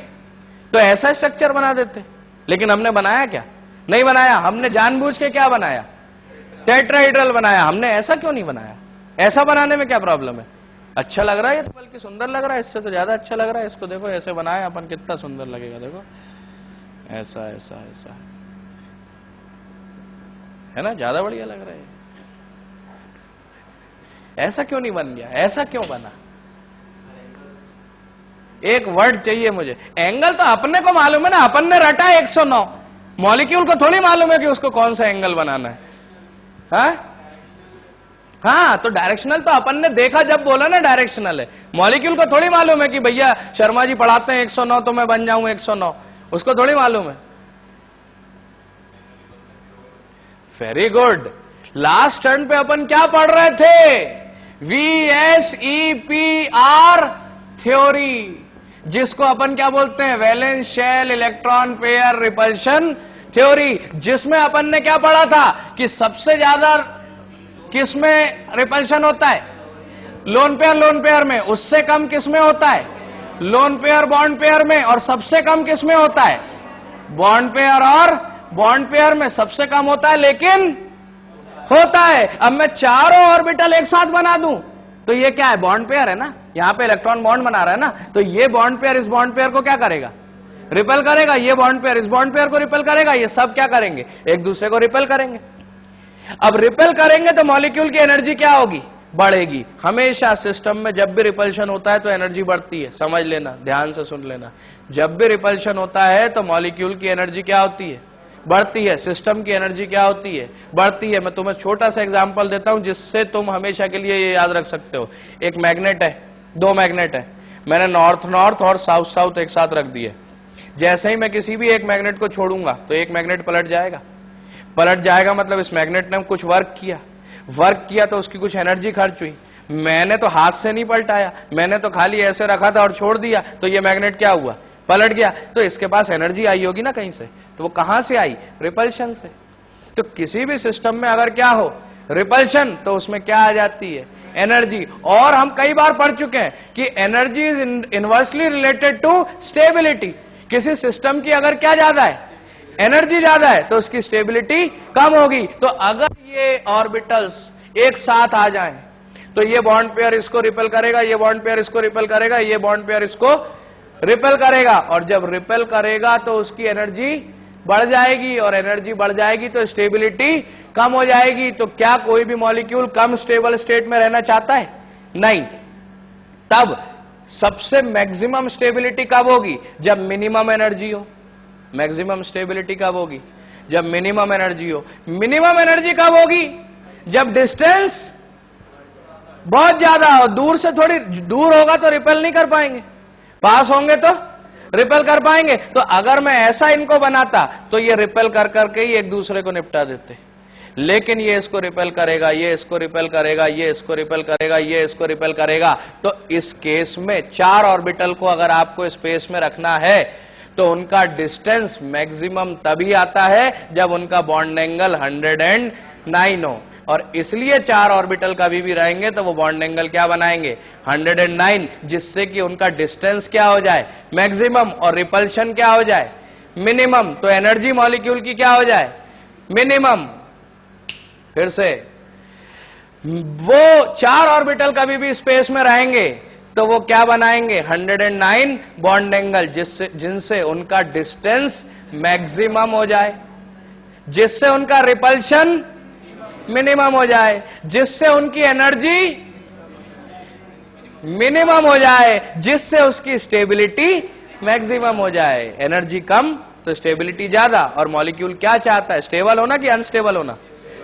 तो ऐसा स्ट्रक्चर बना देते, लेकिन हमने बनाया क्या, नहीं बनाया। हमने जानबूझ के क्या बनाया, टेट्राहीड्रल बनाया। हमने ऐसा क्यों नहीं बनाया, ऐसा बनाने में क्या प्रॉब्लम है, अच्छा लग रहा है, ये तो बल्कि सुंदर लग रहा है, इससे तो ज्यादा अच्छा लग रहा है। इसको देखो ऐसे बनाया अपन, कितना सुंदर लगेगा, देखो ऐसा ऐसा ऐसा, है ना, ज्यादा बढ़िया लग रहा है। ऐसा क्यों नहीं बन गया, ऐसा क्यों बना, एक वर्ड चाहिए मुझे, एंगल तो अपने को मालूम है ना, अपन ने रटा है 109, मॉलिक्यूल को थोड़ी मालूम है कि उसको कौन सा एंगल बनाना है। हाँ, तो डायरेक्शनल तो अपन ने देखा जब बोला ना डायरेक्शनल है, मॉलिक्यूल को थोड़ी मालूम है कि भैया शर्मा जी पढ़ाते हैं 109 तो मैं बन जाऊं 109, उसको थोड़ी मालूम है। वेरी गुड, लास्ट टर्न पे अपन क्या पढ़ रहे थे, VSEPR थ्योरी, जिसको अपन क्या बोलते हैं, valence shell electron pair repulsion theory, जिसमें अपन ने क्या पढ़ा था कि सबसे ज्यादा किसमें रिपल्शन होता है, लोन पेयर में, उससे कम किसमें होता है, लोन पेयर बॉन्ड पेयर में, और सबसे कम किसमें होता है, बॉन्ड पेयर, और बॉन्ड पेयर में सबसे कम होता है लेकिन होता है। अब मैं चारों ऑर्बिटल एक साथ बना दूं तो ये क्या है, बॉन्ड पेयर है ना, यहां पे इलेक्ट्रॉन बॉन्ड बना रहा है ना, तो ये बॉन्ड पेयर इस बॉन्ड पेयर को क्या करेगा, रिपेल करेगा, ये बॉन्ड पेयर इस बॉन्ड पेयर को रिपेल करेगा, ये सब क्या करेंगे, एक दूसरे को रिपेल करेंगे। अब रिपेल करेंगे तो मॉलिक्यूल की एनर्जी क्या होगी, बढ़ेगी। हमेशा सिस्टम में जब भी रिपल्शन होता है तो एनर्जी बढ़ती है, समझ लेना, ध्यान से सुन लेना। जब भी रिपल्शन होता है तो मॉलिक्यूल की एनर्जी क्या होती है? बढ़ती है। सिस्टम की एनर्जी क्या होती है? बढ़ती है। मैं तुम्हें छोटा सा एग्जांपल देता हूं जिससे तुम हमेशा के लिए ये याद रख सकते हो। एक मैग्नेट है, दो मैग्नेट है, मैंने नॉर्थ नॉर्थ और साउथ साउथ एक साथ रख दिए। जैसे ही मैं किसी भी एक मैग्नेट को छोड़ूंगा तो एक मैग्नेट पलट जाएगा। पलट जाएगा मतलब इस मैग्नेट ने कुछ वर्क किया तो उसकी कुछ एनर्जी खर्च हुई। मैंने तो हाथ से नहीं पलटाया, मैंने तो खाली ऐसे रखा था और छोड़ दिया, तो ये मैग्नेट क्या हुआ? पलट गया। तो इसके पास एनर्जी आई होगी ना कहीं से, तो वो कहां से आई? रिपल्शन से। तो किसी भी सिस्टम में अगर क्या हो? रिपल्शन, तो उसमें क्या आ जाती है? एनर्जी। और हम कई बार पढ़ चुके हैं कि energy is inversely related to stability. किसी सिस्टम की अगर क्या ज्यादा है? एनर्जी ज्यादा है, तो उसकी स्टेबिलिटी कम होगी। तो अगर ये ऑर्बिटल्स एक साथ आ जाएं, तो ये बॉन्ड पेयर इसको रिपेल करेगा, ये बॉन्ड पेयर इसको रिपेल करेगा, ये बॉन्ड पेयर इसको रिपेल करेगा, और जब रिपेल करेगा तो उसकी एनर्जी बढ़ जाएगी, और एनर्जी बढ़ जाएगी तो स्टेबिलिटी कम हो जाएगी। तो क्या कोई भी मॉलिक्यूल कम स्टेबल स्टेट में रहना चाहता है? नहीं। तब सबसे मैक्सिमम स्टेबिलिटी कब होगी? जब मिनिमम एनर्जी हो। मैक्सिमम स्टेबिलिटी कब होगी? जब मिनिमम एनर्जी हो। मिनिमम एनर्जी कब होगी? जब डिस्टेंस बहुत ज्यादा हो। दूर से थोड़ी दूर होगा तो रिपेल नहीं कर पाएंगे, पास होंगे तो रिपेल कर पाएंगे। तो अगर मैं ऐसा इनको बनाता तो ये रिपेल कर करके ही एक दूसरे को निपटा देते, लेकिन ये इसको रिपेल करेगा, ये इसको रिपेल करेगा, ये इसको रिपेल करेगा, ये इसको रिपेल करेगा। तो इस केस में 4 ऑर्बिटल को अगर आपको स्पेस में रखना है तो उनका डिस्टेंस मैक्सिमम तभी आता है जब उनका बॉन्ड एंगल 109 हो। और इसलिए 4 ऑर्बिटल कभी भी रहेंगे तो वो बॉन्ड एंगल क्या बनाएंगे? 109, जिससे कि उनका डिस्टेंस क्या हो जाए? मैक्सिमम, और रिपल्शन क्या हो जाए? मिनिमम। तो एनर्जी मॉलिक्यूल की क्या हो जाए? मिनिमम। फिर से वो 4 ऑर्बिटल कभी भी स्पेस में रहेंगे तो वो क्या बनाएंगे? 109 बॉन्ड एंगल, जिनसे उनका डिस्टेंस मैक्सिमम हो जाए, जिससे उनका रिपल्शन मिनिमम हो जाए, जिससे उनकी एनर्जी मिनिमम हो जाए, जिससे उसकी स्टेबिलिटी मैक्सिमम हो जाए। एनर्जी कम तो स्टेबिलिटी ज्यादा। और मॉलिक्यूल क्या चाहता है? स्टेबल होना कि अनस्टेबल होना?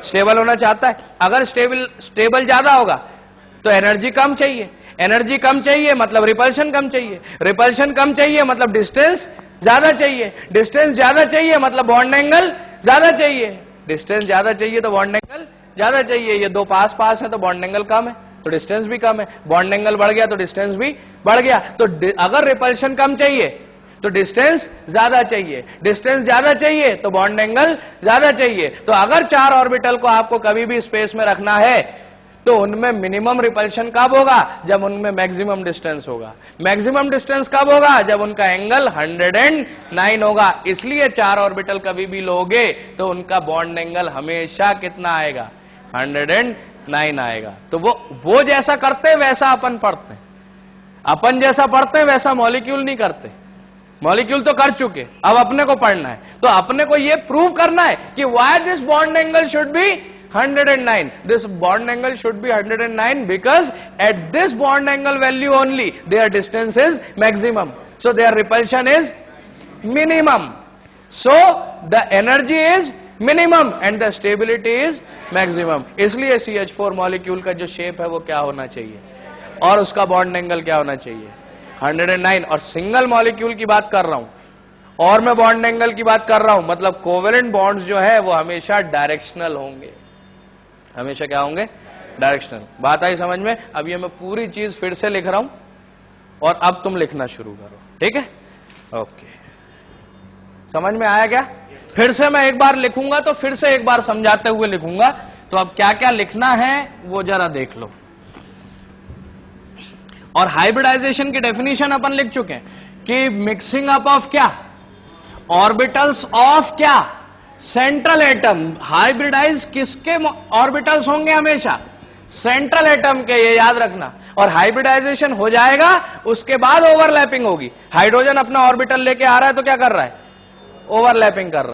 स्टेबल होना चाहता है। अगर स्टेबल ज्यादा होगा तो एनर्जी कम चाहिए, एनर्जी कम चाहिए मतलब रिपल्शन कम चाहिए, रिपल्शन कम चाहिए मतलब डिस्टेंस ज्यादा चाहिए, डिस्टेंस ज्यादा चाहिए मतलब बॉन्ड एंगल ज्यादा चाहिए, डिस्टेंस ज्यादा चाहिए तो बॉन्ड एंगल ज्यादा चाहिए। ये दो पास पास है तो बॉन्ड एंगल कम है तो डिस्टेंस भी कम है, बॉन्ड एंगल बढ़ गया तो डिस्टेंस भी बढ़ गया। तो अगर रिपल्शन कम चाहिए तो डिस्टेंस ज्यादा चाहिए, डिस्टेंस ज्यादा चाहिए तो बॉन्ड एंगल ज्यादा चाहिए। तो अगर 4 ऑर्बिटल को आपको कभी भी स्पेस में रखना है तो उनमें मिनिमम रिपल्शन कब होगा? जब उनमें मैक्सिमम डिस्टेंस होगा। मैक्सिमम डिस्टेंस कब होगा? जब उनका एंगल 109 होगा। इसलिए 4 ऑर्बिटल कभी भी लोगे तो उनका बॉन्ड एंगल हमेशा कितना आएगा? 109 आएगा। तो वो जैसा करते वैसा अपन पढ़ते, अपन जैसा पढ़ते वैसा मॉलिक्यूल नहीं करते। मॉलिक्यूल तो कर चुके, अब अपने को पढ़ना है। तो अपने को यह प्रूव करना है कि why this bond angle should be 109. This bond angle should be 109 because at this bond angle value only their distance is maximum. So their repulsion is minimum. So the energy is minimum and the stability is maximum. इसलिए CH4 molecule का जो shape है वो क्या होना चाहिए और उसका बॉन्ड एंगल क्या होना चाहिए? 109. और सिंगल मॉलिक्यूल की बात कर रहा हूं और मैं बॉन्ड एंगल की बात कर रहा हूं, मतलब कोवेलेंट बॉन्ड्स जो है वो हमेशा डायरेक्शनल होंगे। हमेशा क्या होंगे? डायरेक्शनल। बात आई समझ में? अब ये मैं पूरी चीज फिर से लिख रहा हूं और अब तुम लिखना शुरू करो, ठीक है? ओके, समझ में आया क्या? फिर से मैं एक बार लिखूंगा तो फिर से एक बार समझाते हुए लिखूंगा। तो अब क्या क्या लिखना है वो जरा देख लो। और हाइब्रिडाइजेशन की डेफिनेशन अपन लिख चुके हैं कि मिक्सिंग अप ऑफ क्या? ऑर्बिटल्स ऑफ क्या? Central atom. हाइब्रिडाइज किसके ऑर्बिटल्स होंगे? हमेशा सेंट्रल एटम के, ये याद रखना। और हाइब्रिडाइजेशन हो जाएगा उसके बाद ओवरलैपिंग होगी। हाइड्रोजन अपना ऑर्बिटल लेके आ रहा है तो क्या कर रहा है? ओवरलैपिंग कर रहा है।